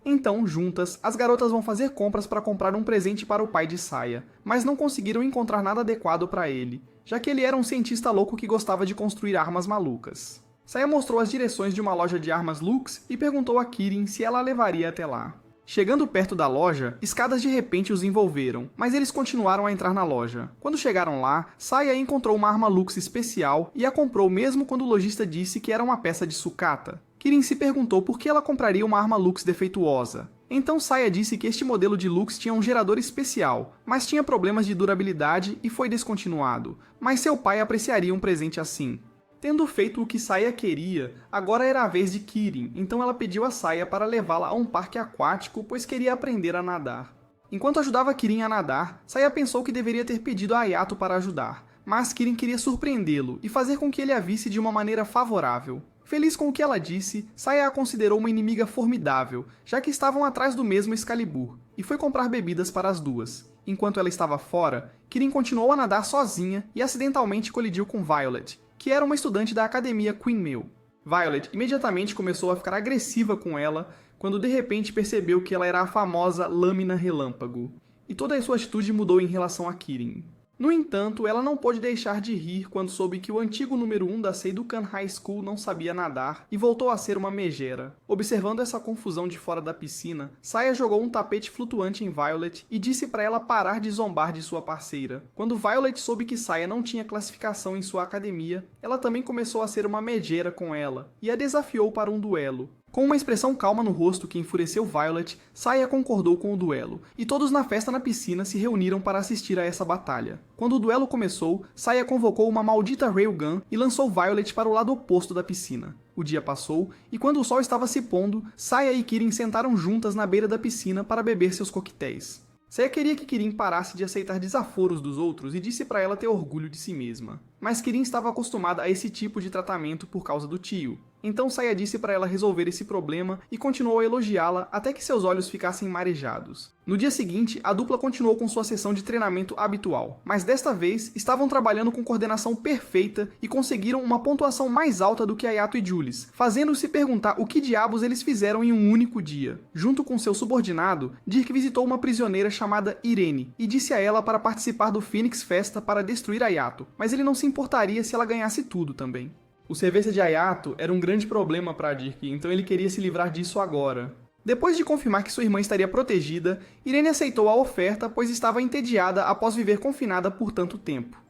Então, juntas, as garotas vão fazer compras para comprar um presente para o pai de Saya, mas não conseguiram encontrar nada adequado para ele, já que ele era um cientista louco que gostava de construir armas malucas. Saya mostrou as direções de uma loja de armas Lux e perguntou a Kirin se ela a levaria até lá. Chegando perto da loja, escadas de repente os envolveram, mas eles continuaram a entrar na loja. Quando chegaram lá, Saya encontrou uma arma Lux especial e a comprou mesmo quando o lojista disse que era uma peça de sucata. Kirin se perguntou por que ela compraria uma arma Lux defeituosa. Então Saya disse que este modelo de Lux tinha um gerador especial, mas tinha problemas de durabilidade e foi descontinuado, mas seu pai apreciaria um presente assim. Tendo feito o que Saya queria, agora era a vez de Kirin, então ela pediu a Saya para levá-la a um parque aquático, pois queria aprender a nadar. Enquanto ajudava Kirin a nadar, Saya pensou que deveria ter pedido a Ayato para ajudar, mas Kirin queria surpreendê-lo e fazer com que ele a visse de uma maneira favorável. Feliz com o que ela disse, Saya a considerou uma inimiga formidável, já que estavam atrás do mesmo Excalibur, e foi comprar bebidas para as duas. Enquanto ela estava fora, Kirin continuou a nadar sozinha e acidentalmente colidiu com Violet, que era uma estudante da Academia Queenmail. Violet imediatamente começou a ficar agressiva com ela, quando de repente percebeu que ela era a famosa Lâmina Relâmpago, e toda a sua atitude mudou em relação a Kirin. No entanto, ela não pôde deixar de rir quando soube que o antigo número 1 da Seidukan High School não sabia nadar e voltou a ser uma megera. Observando essa confusão de fora da piscina, Saya jogou um tapete flutuante em Violet e disse para ela parar de zombar de sua parceira. Quando Violet soube que Saya não tinha classificação em sua academia, ela também começou a ser uma megera com ela e a desafiou para um duelo. Com uma expressão calma no rosto que enfureceu Violet, Saya concordou com o duelo, e todos na festa na piscina se reuniram para assistir a essa batalha. Quando o duelo começou, Saya convocou uma maldita Railgun e lançou Violet para o lado oposto da piscina. O dia passou, e quando o sol estava se pondo, Saya e Kirin sentaram juntas na beira da piscina para beber seus coquetéis. Saya queria que Kirin parasse de aceitar desaforos dos outros e disse para ela ter orgulho de si mesma. Mas Kirin estava acostumada a esse tipo de tratamento por causa do tio. Então Saya disse para ela resolver esse problema e continuou a elogiá-la até que seus olhos ficassem marejados. No dia seguinte, a dupla continuou com sua sessão de treinamento habitual, mas desta vez estavam trabalhando com coordenação perfeita e conseguiram uma pontuação mais alta do que Ayato e Jules, fazendo-se perguntar o que diabos eles fizeram em um único dia. Junto com seu subordinado, Dirk visitou uma prisioneira chamada Irene e disse a ela para participar do Phoenix Festa para destruir Ayato, mas ele não se importaria se ela ganhasse tudo também. O cerveja de Ayato era um grande problema para Dirk, então ele queria se livrar disso agora. Depois de confirmar que sua irmã estaria protegida, Irene aceitou a oferta, pois estava entediada após viver confinada por tanto tempo.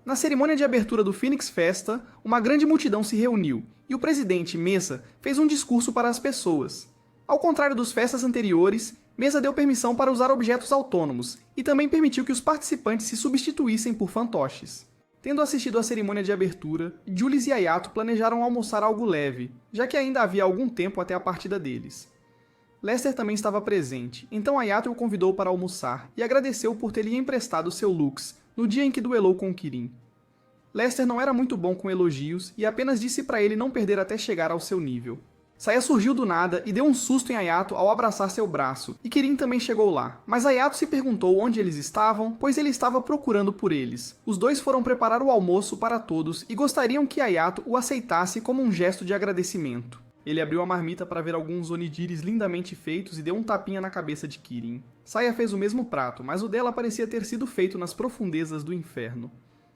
Na cerimônia de abertura do Phoenix Festa, uma grande multidão se reuniu, e o presidente, Mesa, fez um discurso para as pessoas. Ao contrário dos festas anteriores, Mesa deu permissão para usar objetos autônomos, e também permitiu que os participantes se substituíssem por fantoches. Tendo assistido à cerimônia de abertura, Jules e Ayato planejaram almoçar algo leve, já que ainda havia algum tempo até a partida deles. Lester também estava presente, então Ayato o convidou para almoçar e agradeceu por ter lhe emprestado seu Lux no dia em que duelou com Kirin. Lester não era muito bom com elogios e apenas disse para ele não perder até chegar ao seu nível. Saya surgiu do nada e deu um susto em Ayato ao abraçar seu braço, e Kirin também chegou lá, mas Ayato se perguntou onde eles estavam, pois ele estava procurando por eles. Os dois foram preparar o almoço para todos e gostariam que Ayato o aceitasse como um gesto de agradecimento. Ele abriu a marmita para ver alguns onigiris lindamente feitos e deu um tapinha na cabeça de Kirin. Saya fez o mesmo prato, mas o dela parecia ter sido feito nas profundezas do inferno.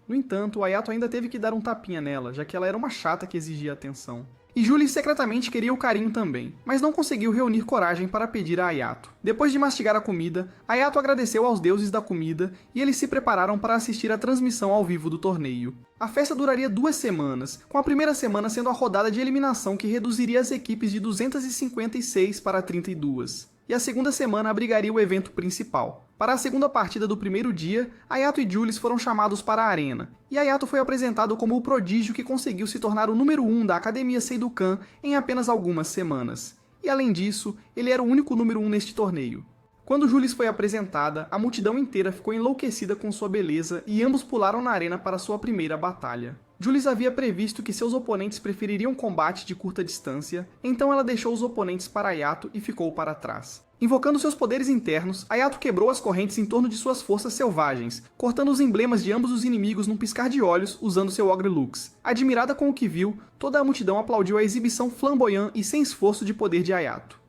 No entanto, Ayato ainda teve que dar um tapinha nela, já que ela era uma chata que exigia atenção. E Jules secretamente queria o carinho também, mas não conseguiu reunir coragem para pedir a Ayato. Depois de mastigar a comida, Ayato agradeceu aos deuses da comida e eles se prepararam para assistir à transmissão ao vivo do torneio. A festa duraria 2 semanas, com a primeira semana sendo a rodada de eliminação que reduziria as equipes de 256 para 32. E a segunda semana abrigaria o evento principal. Para a segunda partida do primeiro dia, Ayato e Jules foram chamados para a arena, e Ayato foi apresentado como o prodígio que conseguiu se tornar o número 1 da Academia Seidukan em apenas algumas semanas. E além disso, ele era o único número 1 neste torneio. Quando Jules foi apresentada, a multidão inteira ficou enlouquecida com sua beleza e ambos pularam na arena para sua primeira batalha. Jules havia previsto que seus oponentes prefeririam combate de curta distância, então ela deixou os oponentes para Ayato e ficou para trás. Invocando seus poderes internos, Ayato quebrou as correntes em torno de suas forças selvagens, cortando os emblemas de ambos os inimigos num piscar de olhos usando seu Ogre Lux. Admirada com o que viu, toda a multidão aplaudiu a exibição flamboyante e sem esforço de poder de Ayato.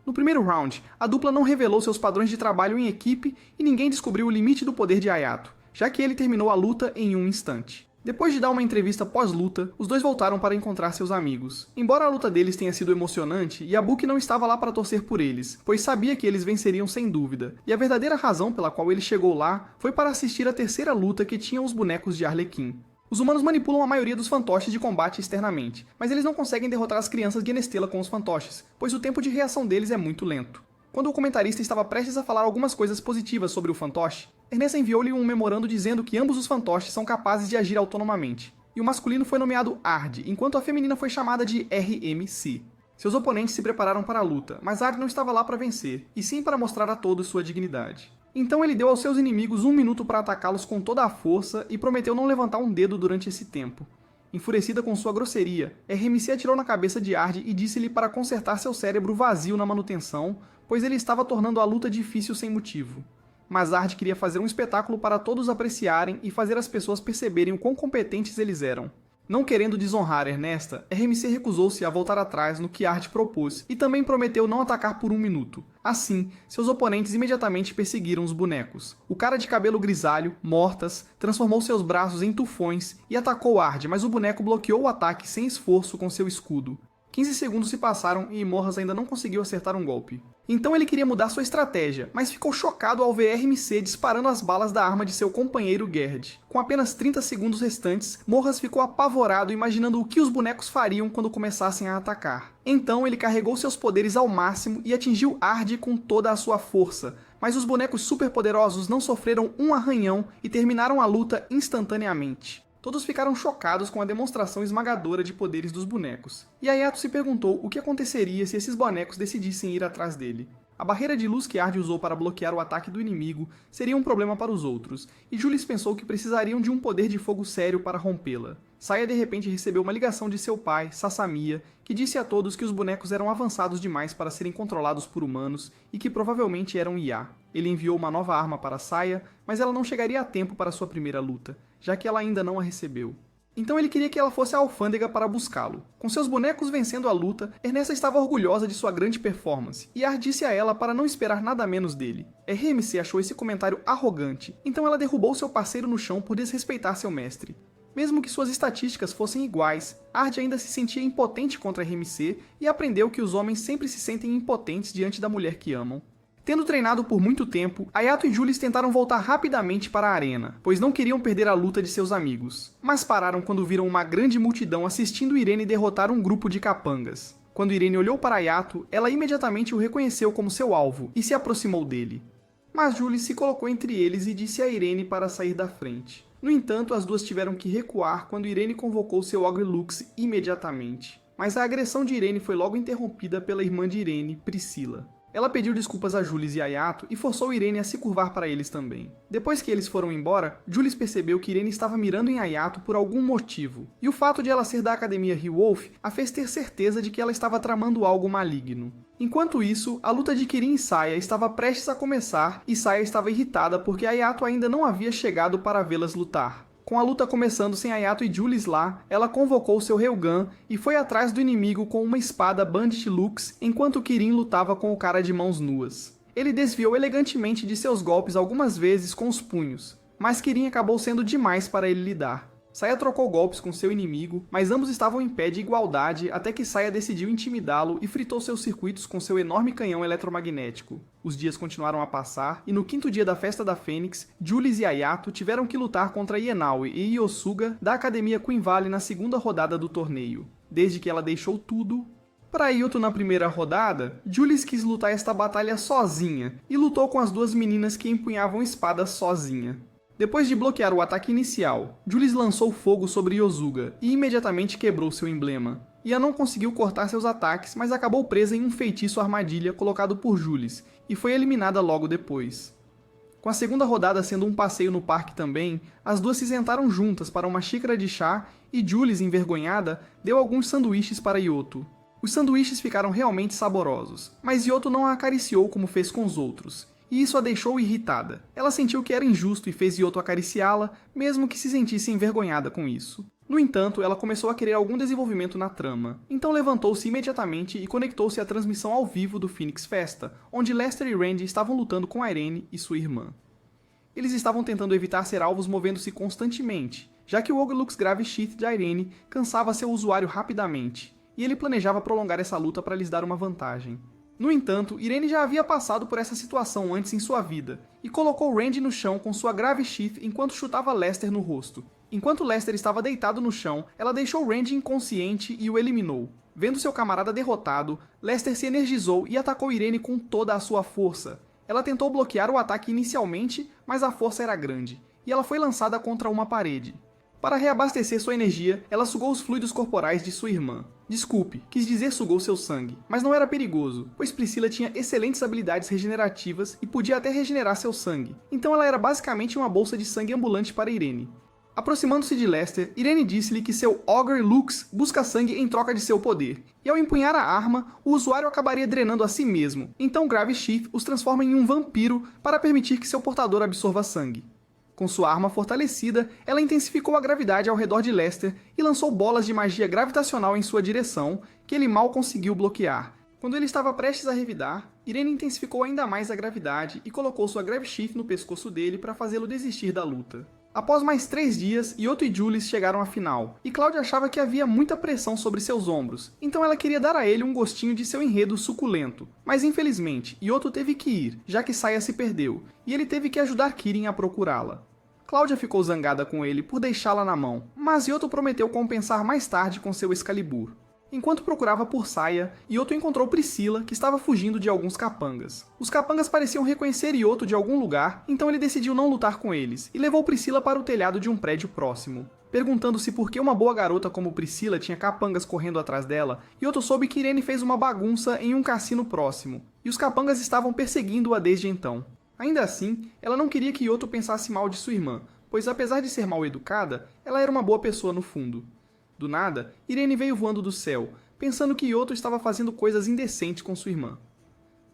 No primeiro round, a dupla não revelou seus padrões de trabalho em equipe e ninguém descobriu o limite do poder de Ayato, já que ele terminou a luta em um instante. Depois de dar uma entrevista pós-luta, os dois voltaram para encontrar seus amigos. Embora a luta deles tenha sido emocionante, Yabuki não estava lá para torcer por eles, pois sabia que eles venceriam sem dúvida, e a verdadeira razão pela qual ele chegou lá foi para assistir a terceira luta que tinha os bonecos de Arlequim. Os humanos manipulam a maioria dos fantoches de combate externamente, mas eles não conseguem derrotar as crianças Genestela com os fantoches, pois o tempo de reação deles é muito lento. Quando o comentarista estava prestes a falar algumas coisas positivas sobre o fantoche, Ernesta enviou-lhe um memorando dizendo que ambos os fantoches são capazes de agir autonomamente, e o masculino foi nomeado Ard, enquanto a feminina foi chamada de RMC. Seus oponentes se prepararam para a luta, mas Ard não estava lá para vencer, e sim para mostrar a todos sua dignidade. Então ele deu aos seus inimigos 1 minuto para atacá-los com toda a força e prometeu não levantar um dedo durante esse tempo. Enfurecida com sua grosseria, RMC atirou na cabeça de Ard e disse-lhe para consertar seu cérebro vazio na manutenção, pois ele estava tornando a luta difícil sem motivo. Mas Ard queria fazer um espetáculo para todos apreciarem e fazer as pessoas perceberem o quão competentes eles eram. Não querendo desonrar Ernesta, RMC recusou-se a voltar atrás no que Ard propôs e também prometeu não atacar por 1 minuto. Assim, seus oponentes imediatamente perseguiram os bonecos. O cara de cabelo grisalho, Mortas, transformou seus braços em tufões e atacou Ard, mas o boneco bloqueou o ataque sem esforço com seu escudo. 15 segundos se passaram e Morras ainda não conseguiu acertar um golpe. Então ele queria mudar sua estratégia, mas ficou chocado ao ver RMC disparando as balas da arma de seu companheiro Gerd. Com apenas 30 segundos restantes, Morras ficou apavorado imaginando o que os bonecos fariam quando começassem a atacar. Então ele carregou seus poderes ao máximo e atingiu Ard com toda a sua força, mas os bonecos superpoderosos não sofreram um arranhão e terminaram a luta instantaneamente. Todos ficaram chocados com a demonstração esmagadora de poderes dos bonecos, e Ayato se perguntou o que aconteceria se esses bonecos decidissem ir atrás dele. A barreira de luz que Ard usou para bloquear o ataque do inimigo seria um problema para os outros, e Julius pensou que precisariam de um poder de fogo sério para rompê-la. Saya de repente recebeu uma ligação de seu pai, Sasamiya, que disse a todos que os bonecos eram avançados demais para serem controlados por humanos e que provavelmente eram IA. Ele enviou uma nova arma para Saya, mas ela não chegaria a tempo para sua primeira luta, já que ela ainda não a recebeu. Então ele queria que ela fosse à alfândega para buscá-lo. Com seus bonecos vencendo a luta, Ernesta estava orgulhosa de sua grande performance, e Ard disse a ela para não esperar nada menos dele. RMC achou esse comentário arrogante, então ela derrubou seu parceiro no chão por desrespeitar seu mestre. Mesmo que suas estatísticas fossem iguais, Ard ainda se sentia impotente contra RMC e aprendeu que os homens sempre se sentem impotentes diante da mulher que amam. Tendo treinado por muito tempo, Ayato e Julius tentaram voltar rapidamente para a arena, pois não queriam perder a luta de seus amigos. Mas pararam quando viram uma grande multidão assistindo Irene derrotar um grupo de capangas. Quando Irene olhou para Ayato, ela imediatamente o reconheceu como seu alvo e se aproximou dele. Mas Julius se colocou entre eles e disse a Irene para sair da frente. No entanto, as duas tiveram que recuar quando Irene convocou seu Ogre Lux imediatamente. Mas a agressão de Irene foi logo interrompida pela irmã de Irene, Priscila. Ela pediu desculpas a Julius e Ayato e forçou Irene a se curvar para eles também. Depois que eles foram embora, Julius percebeu que Irene estava mirando em Ayato por algum motivo, e o fato de ela ser da Academia He-Wolf a fez ter certeza de que ela estava tramando algo maligno. Enquanto isso, a luta de Kirin e Saya estava prestes a começar e Saya estava irritada porque Ayato ainda não havia chegado para vê-las lutar. Com a luta começando sem Ayato e Julius lá, ela convocou seu Ryogan e foi atrás do inimigo com uma espada Bandit Lux, enquanto Kirin lutava com o cara de mãos nuas. Ele desviou elegantemente de seus golpes algumas vezes com os punhos, mas Kirin acabou sendo demais para ele lidar. Saya trocou golpes com seu inimigo, mas ambos estavam em pé de igualdade até que Saya decidiu intimidá-lo e fritou seus circuitos com seu enorme canhão eletromagnético. Os dias continuaram a passar, e no 5º dia da Festa da Fênix, Julius e Ayato tiveram que lutar contra Ienaue e Yosuga da Academia Queen Valley na segunda rodada do torneio. Desde que ela deixou tudo... Para Yuto na primeira rodada, Julius quis lutar esta batalha sozinha, e lutou com as duas meninas que empunhavam espadas sozinha. Depois de bloquear o ataque inicial, Julius lançou fogo sobre Yosuga e imediatamente quebrou seu emblema. Ia não conseguiu cortar seus ataques, mas acabou presa em um feitiço armadilha colocado por Julius e foi eliminada logo depois. Com a segunda rodada sendo um passeio no parque também, as duas se sentaram juntas para uma xícara de chá e Julius, envergonhada, deu alguns sanduíches para Yoto. Os sanduíches ficaram realmente saborosos, mas Yoto não a acariciou como fez com os outros. E isso a deixou irritada. Ela sentiu que era injusto e fez Yoto acariciá-la, mesmo que se sentisse envergonhada com isso. No entanto, ela começou a querer algum desenvolvimento na trama, então levantou-se imediatamente e conectou-se à transmissão ao vivo do Phoenix Festa, onde Lester e Randy estavam lutando com Irene e sua irmã. Eles estavam tentando evitar ser alvos movendo-se constantemente, já que o Ogre Lux Grave Sheath de Irene cansava seu usuário rapidamente, e ele planejava prolongar essa luta para lhes dar uma vantagem. No entanto, Irene já havia passado por essa situação antes em sua vida, e colocou Randy no chão com sua Grave Sheath enquanto chutava Lester no rosto. Enquanto Lester estava deitado no chão, ela deixou Randy inconsciente e o eliminou. Vendo seu camarada derrotado, Lester se energizou e atacou Irene com toda a sua força. Ela tentou bloquear o ataque inicialmente, mas a força era grande, e ela foi lançada contra uma parede. Para reabastecer sua energia, ela sugou os fluidos corporais de sua irmã. Desculpe, quis dizer sugou seu sangue, mas não era perigoso, pois Priscila tinha excelentes habilidades regenerativas e podia até regenerar seu sangue, então ela era basicamente uma bolsa de sangue ambulante para Irene. Aproximando-se de Lester, Irene disse-lhe que seu Ogre Lux busca sangue em troca de seu poder, e ao empunhar a arma, o usuário acabaria drenando a si mesmo, então Grave Sheath os transforma em um vampiro para permitir que seu portador absorva sangue. Com sua arma fortalecida, ela intensificou a gravidade ao redor de Lester e lançou bolas de magia gravitacional em sua direção, que ele mal conseguiu bloquear. Quando ele estava prestes a revidar, Irene intensificou ainda mais a gravidade e colocou sua Grave Sheath no pescoço dele para fazê-lo desistir da luta. Após mais 3 dias, Yoto e Jules chegaram à final, e Cláudia achava que havia muita pressão sobre seus ombros, então ela queria dar a ele um gostinho de seu enredo suculento. Mas infelizmente, Yoto teve que ir, já que Saya se perdeu, e ele teve que ajudar Kirin a procurá-la. Cláudia ficou zangada com ele por deixá-la na mão, mas Yoto prometeu compensar mais tarde com seu Excalibur. Enquanto procurava por Saya, Yoto encontrou Priscila, que estava fugindo de alguns capangas. Os capangas pareciam reconhecer Yoto de algum lugar, então ele decidiu não lutar com eles, e levou Priscila para o telhado de um prédio próximo. Perguntando-se por que uma boa garota como Priscila tinha capangas correndo atrás dela, Yoto soube que Irene fez uma bagunça em um cassino próximo, e os capangas estavam perseguindo-a desde então. Ainda assim, ela não queria que Yoto pensasse mal de sua irmã, pois apesar de ser mal educada, ela era uma boa pessoa no fundo. Do nada, Irene veio voando do céu, pensando que Yoto estava fazendo coisas indecentes com sua irmã.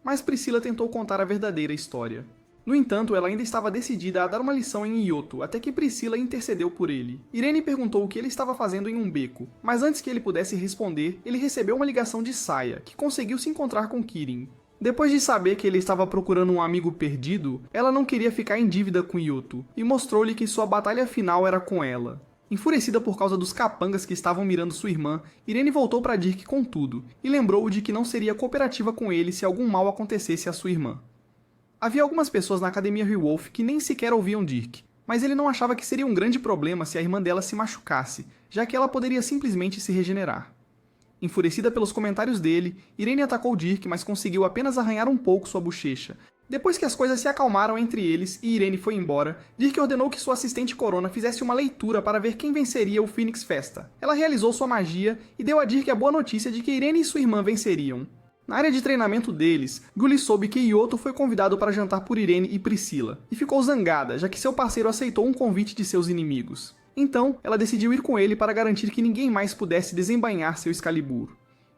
Mas Priscila tentou contar a verdadeira história. No entanto, ela ainda estava decidida a dar uma lição em Yoto, até que Priscila intercedeu por ele. Irene perguntou o que ele estava fazendo em um beco, mas antes que ele pudesse responder, ele recebeu uma ligação de Saya, que conseguiu se encontrar com Kirin. Depois de saber que ele estava procurando um amigo perdido, ela não queria ficar em dívida com Yoto, e mostrou-lhe que sua batalha final era com ela. Enfurecida por causa dos capangas que estavam mirando sua irmã, Irene voltou para Dirk com tudo, e lembrou-o de que não seria cooperativa com ele se algum mal acontecesse à sua irmã. Havia algumas pessoas na Academia Rewolf que nem sequer ouviam Dirk, mas ele não achava que seria um grande problema se a irmã dela se machucasse, já que ela poderia simplesmente se regenerar. Enfurecida pelos comentários dele, Irene atacou Dirk, mas conseguiu apenas arranhar um pouco sua bochecha. Depois que as coisas se acalmaram entre eles e Irene foi embora, Dirk ordenou que sua assistente Corona fizesse uma leitura para ver quem venceria o Phoenix Festa. Ela realizou sua magia e deu a Dirk a boa notícia de que Irene e sua irmã venceriam. Na área de treinamento deles, Gully soube que Yoto foi convidado para jantar por Irene e Priscila, e ficou zangada, já que seu parceiro aceitou um convite de seus inimigos. Então, ela decidiu ir com ele para garantir que ninguém mais pudesse desembainhar seu Excalibur.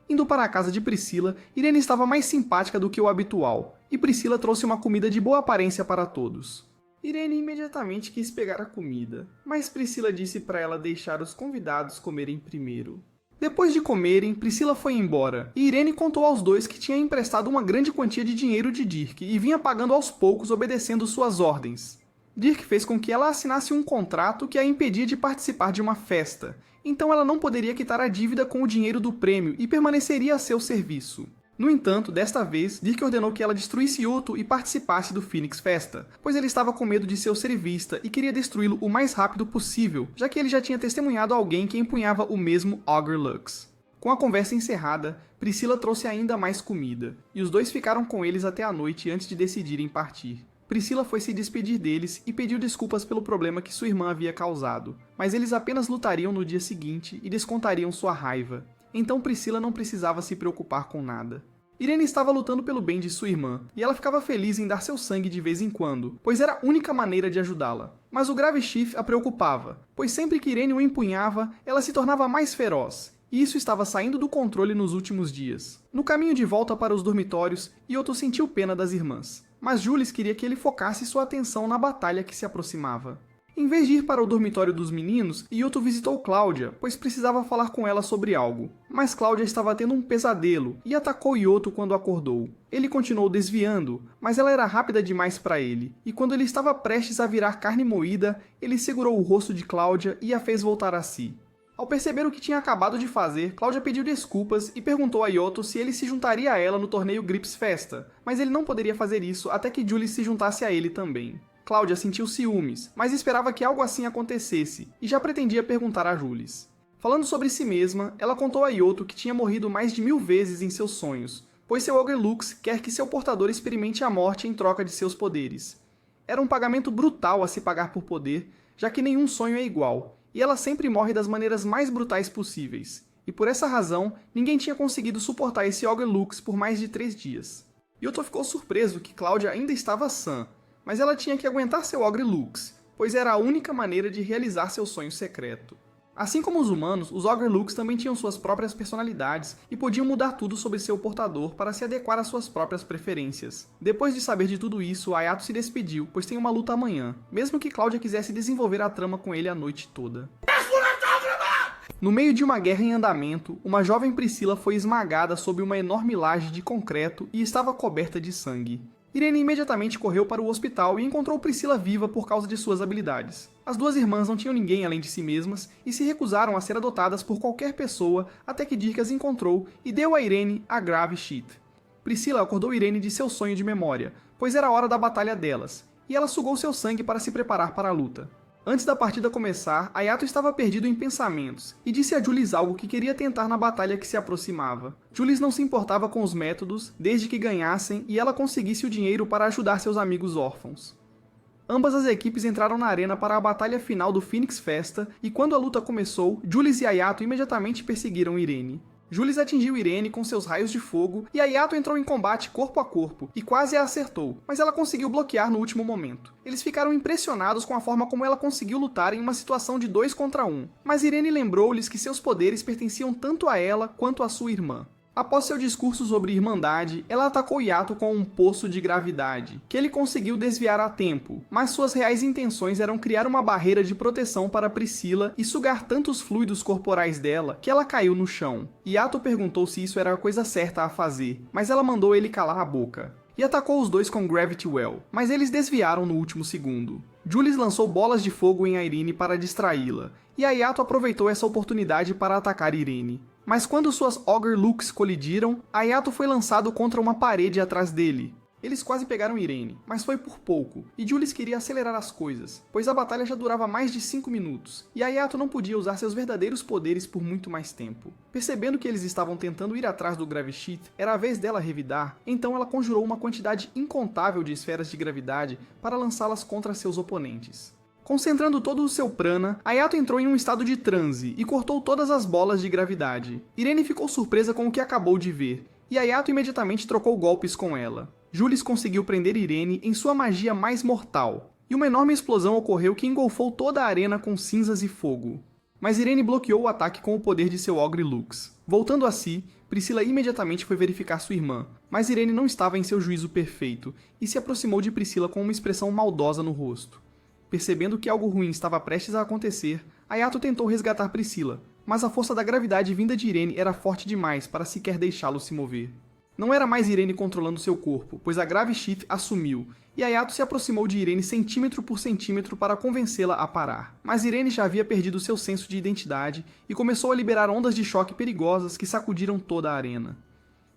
Indo para a casa de Priscila, Irene estava mais simpática do que o habitual, e Priscila trouxe uma comida de boa aparência para todos. Irene imediatamente quis pegar a comida, mas Priscila disse para ela deixar os convidados comerem primeiro. Depois de comerem, Priscila foi embora, e Irene contou aos dois que tinha emprestado uma grande quantia de dinheiro de Dirk e vinha pagando aos poucos obedecendo suas ordens. Dirk fez com que ela assinasse um contrato que a impedia de participar de uma festa, então ela não poderia quitar a dívida com o dinheiro do prêmio e permaneceria a seu serviço. No entanto, desta vez, Dirk ordenou que ela destruísse Yoto e participasse do Phoenix Festa, pois ele estava com medo de seu ser vista e queria destruí-lo o mais rápido possível, já que ele já tinha testemunhado alguém que empunhava o mesmo Ogre Lux. Com a conversa encerrada, Priscila trouxe ainda mais comida, e os dois ficaram com eles até a noite antes de decidirem partir. Priscila foi se despedir deles e pediu desculpas pelo problema que sua irmã havia causado, mas eles apenas lutariam no dia seguinte e descontariam sua raiva. Então Priscila não precisava se preocupar com nada. Irene estava lutando pelo bem de sua irmã, e ela ficava feliz em dar seu sangue de vez em quando, pois era a única maneira de ajudá-la. Mas o Grave Sheath a preocupava, pois sempre que Irene o empunhava, ela se tornava mais feroz, e isso estava saindo do controle nos últimos dias. No caminho de volta para os dormitórios, Yoto sentiu pena das irmãs, mas Jules queria que ele focasse sua atenção na batalha que se aproximava. Em vez de ir para o dormitório dos meninos, Yoto visitou Cláudia, pois precisava falar com ela sobre algo. Mas Cláudia estava tendo um pesadelo e atacou Yoto quando acordou. Ele continuou desviando, mas ela era rápida demais para ele, e quando ele estava prestes a virar carne moída, ele segurou o rosto de Cláudia e a fez voltar a si. Ao perceber o que tinha acabado de fazer, Cláudia pediu desculpas e perguntou a Yoto se ele se juntaria a ela no torneio Grips Festa, mas ele não poderia fazer isso até que Julie se juntasse a ele também. Cláudia sentiu ciúmes, mas esperava que algo assim acontecesse, e já pretendia perguntar a Jules. Falando sobre si mesma, ela contou a Yoto que tinha morrido mais de 1000 vezes em seus sonhos, pois seu Ogre Lux quer que seu portador experimente a morte em troca de seus poderes. Era um pagamento brutal a se pagar por poder, já que nenhum sonho é igual, e ela sempre morre das maneiras mais brutais possíveis. E por essa razão, ninguém tinha conseguido suportar esse Ogre Lux por mais de 3 dias. Yoto ficou surpreso que Cláudia ainda estava sã, mas ela tinha que aguentar seu Ogre Lux, pois era a única maneira de realizar seu sonho secreto. Assim como os humanos, os Ogre Lux também tinham suas próprias personalidades e podiam mudar tudo sobre seu portador para se adequar às suas próprias preferências. Depois de saber de tudo isso, Ayato se despediu, pois tem uma luta amanhã, mesmo que Cláudia quisesse desenvolver a trama com ele a noite toda. No meio de uma guerra em andamento, uma jovem Priscila foi esmagada sob uma enorme laje de concreto e estava coberta de sangue. Irene imediatamente correu para o hospital e encontrou Priscila viva por causa de suas habilidades. As duas irmãs não tinham ninguém além de si mesmas e se recusaram a ser adotadas por qualquer pessoa até que Dirk as encontrou e deu a Irene a Grave Sheet. Priscila acordou Irene de seu sonho de memória, pois era a hora da batalha delas, e ela sugou seu sangue para se preparar para a luta. Antes da partida começar, Ayato estava perdido em pensamentos, e disse a Jules algo que queria tentar na batalha que se aproximava. Jules não se importava com os métodos, desde que ganhassem e ela conseguisse o dinheiro para ajudar seus amigos órfãos. Ambas as equipes entraram na arena para a batalha final do Phoenix Festa, e quando a luta começou, Jules e Ayato imediatamente perseguiram Irene. Jules atingiu Irene com seus raios de fogo e Ayato entrou em combate corpo a corpo e quase a acertou, mas ela conseguiu bloquear no último momento. Eles ficaram impressionados com a forma como ela conseguiu lutar em uma situação de 2 contra 1, mas Irene lembrou-lhes que seus poderes pertenciam tanto a ela quanto a sua irmã. Após seu discurso sobre irmandade, ela atacou Yato com um poço de gravidade, que ele conseguiu desviar a tempo, mas suas reais intenções eram criar uma barreira de proteção para Priscila e sugar tantos fluidos corporais dela que ela caiu no chão. Yato perguntou se isso era a coisa certa a fazer, mas ela mandou ele calar a boca. E atacou os dois com Gravity Well, mas eles desviaram no último segundo. Jules lançou bolas de fogo em Irene para distraí-la, e Ayato aproveitou essa oportunidade para atacar Irene. Mas quando suas Ogre Lux colidiram, Ayato foi lançado contra uma parede atrás dele. Eles quase pegaram Irene, mas foi por pouco, e Jules queria acelerar as coisas, pois a batalha já durava mais de 5 minutos, e Ayato não podia usar seus verdadeiros poderes por muito mais tempo. Percebendo que eles estavam tentando ir atrás do Grave Sheet, era a vez dela revidar, então ela conjurou uma quantidade incontável de esferas de gravidade para lançá-las contra seus oponentes. Concentrando todo o seu prana, Ayato entrou em um estado de transe e cortou todas as bolas de gravidade. Irene ficou surpresa com o que acabou de ver, e Ayato imediatamente trocou golpes com ela. Jules conseguiu prender Irene em sua magia mais mortal, e uma enorme explosão ocorreu que engolfou toda a arena com cinzas e fogo. Mas Irene bloqueou o ataque com o poder de seu Ogre Lux. Voltando a si, Priscila imediatamente foi verificar sua irmã, mas Irene não estava em seu juízo perfeito, e se aproximou de Priscila com uma expressão maldosa no rosto. Percebendo que algo ruim estava prestes a acontecer, Ayato tentou resgatar Priscila, mas a força da gravidade vinda de Irene era forte demais para sequer deixá-lo se mover. Não era mais Irene controlando seu corpo, pois a Grave Sheet assumiu, e Ayato se aproximou de Irene centímetro por centímetro para convencê-la a parar. Mas Irene já havia perdido seu senso de identidade e começou a liberar ondas de choque perigosas que sacudiram toda a arena.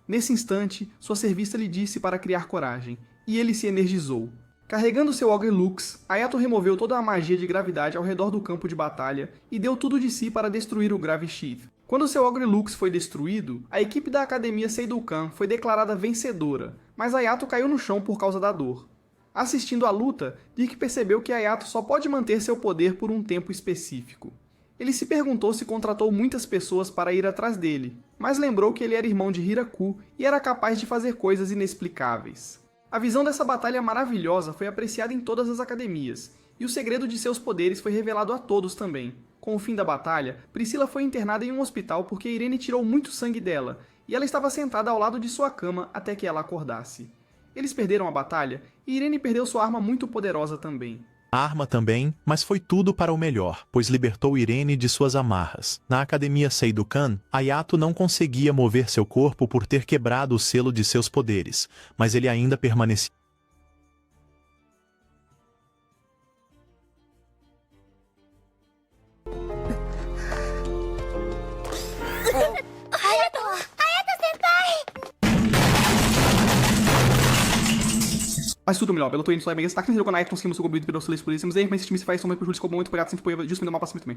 Nesse instante, sua serviça lhe disse para criar coragem, e ele se energizou. Carregando seu Ogre Lux, Ayato removeu toda a magia de gravidade ao redor do campo de batalha e deu tudo de si para destruir o Grave Sheet. Quando seu Ogre Lux foi destruído, a equipe da Academia Seidokan foi declarada vencedora, mas Ayato caiu no chão por causa da dor. Assistindo à luta, Dirk percebeu que Ayato só pode manter seu poder por um tempo específico. Ele se perguntou se contratou muitas pessoas para ir atrás dele, mas lembrou que ele era irmão de Hiraku e era capaz de fazer coisas inexplicáveis. A visão dessa batalha maravilhosa foi apreciada em todas as academias, e o segredo de seus poderes foi revelado a todos também. Com o fim da batalha, Priscila foi internada em um hospital porque Irene tirou muito sangue dela, e ela estava sentada ao lado de sua cama até que ela acordasse. Eles perderam a batalha, e Irene perdeu sua arma muito poderosa também. A arma também, mas foi tudo para o melhor, pois libertou Irene de suas amarras. Na Academia Seidokan, Ayato não conseguia mover seu corpo por ter quebrado o selo de seus poderes, mas ele ainda permanecia. Mas tudo melhor, pelo Twin Solar Mega Stack, conseguimos o Goblin pelo Solis Polícia, mas este time se faz somente por Julius como muito obrigado, sempre foi justo me dar uma passiva também.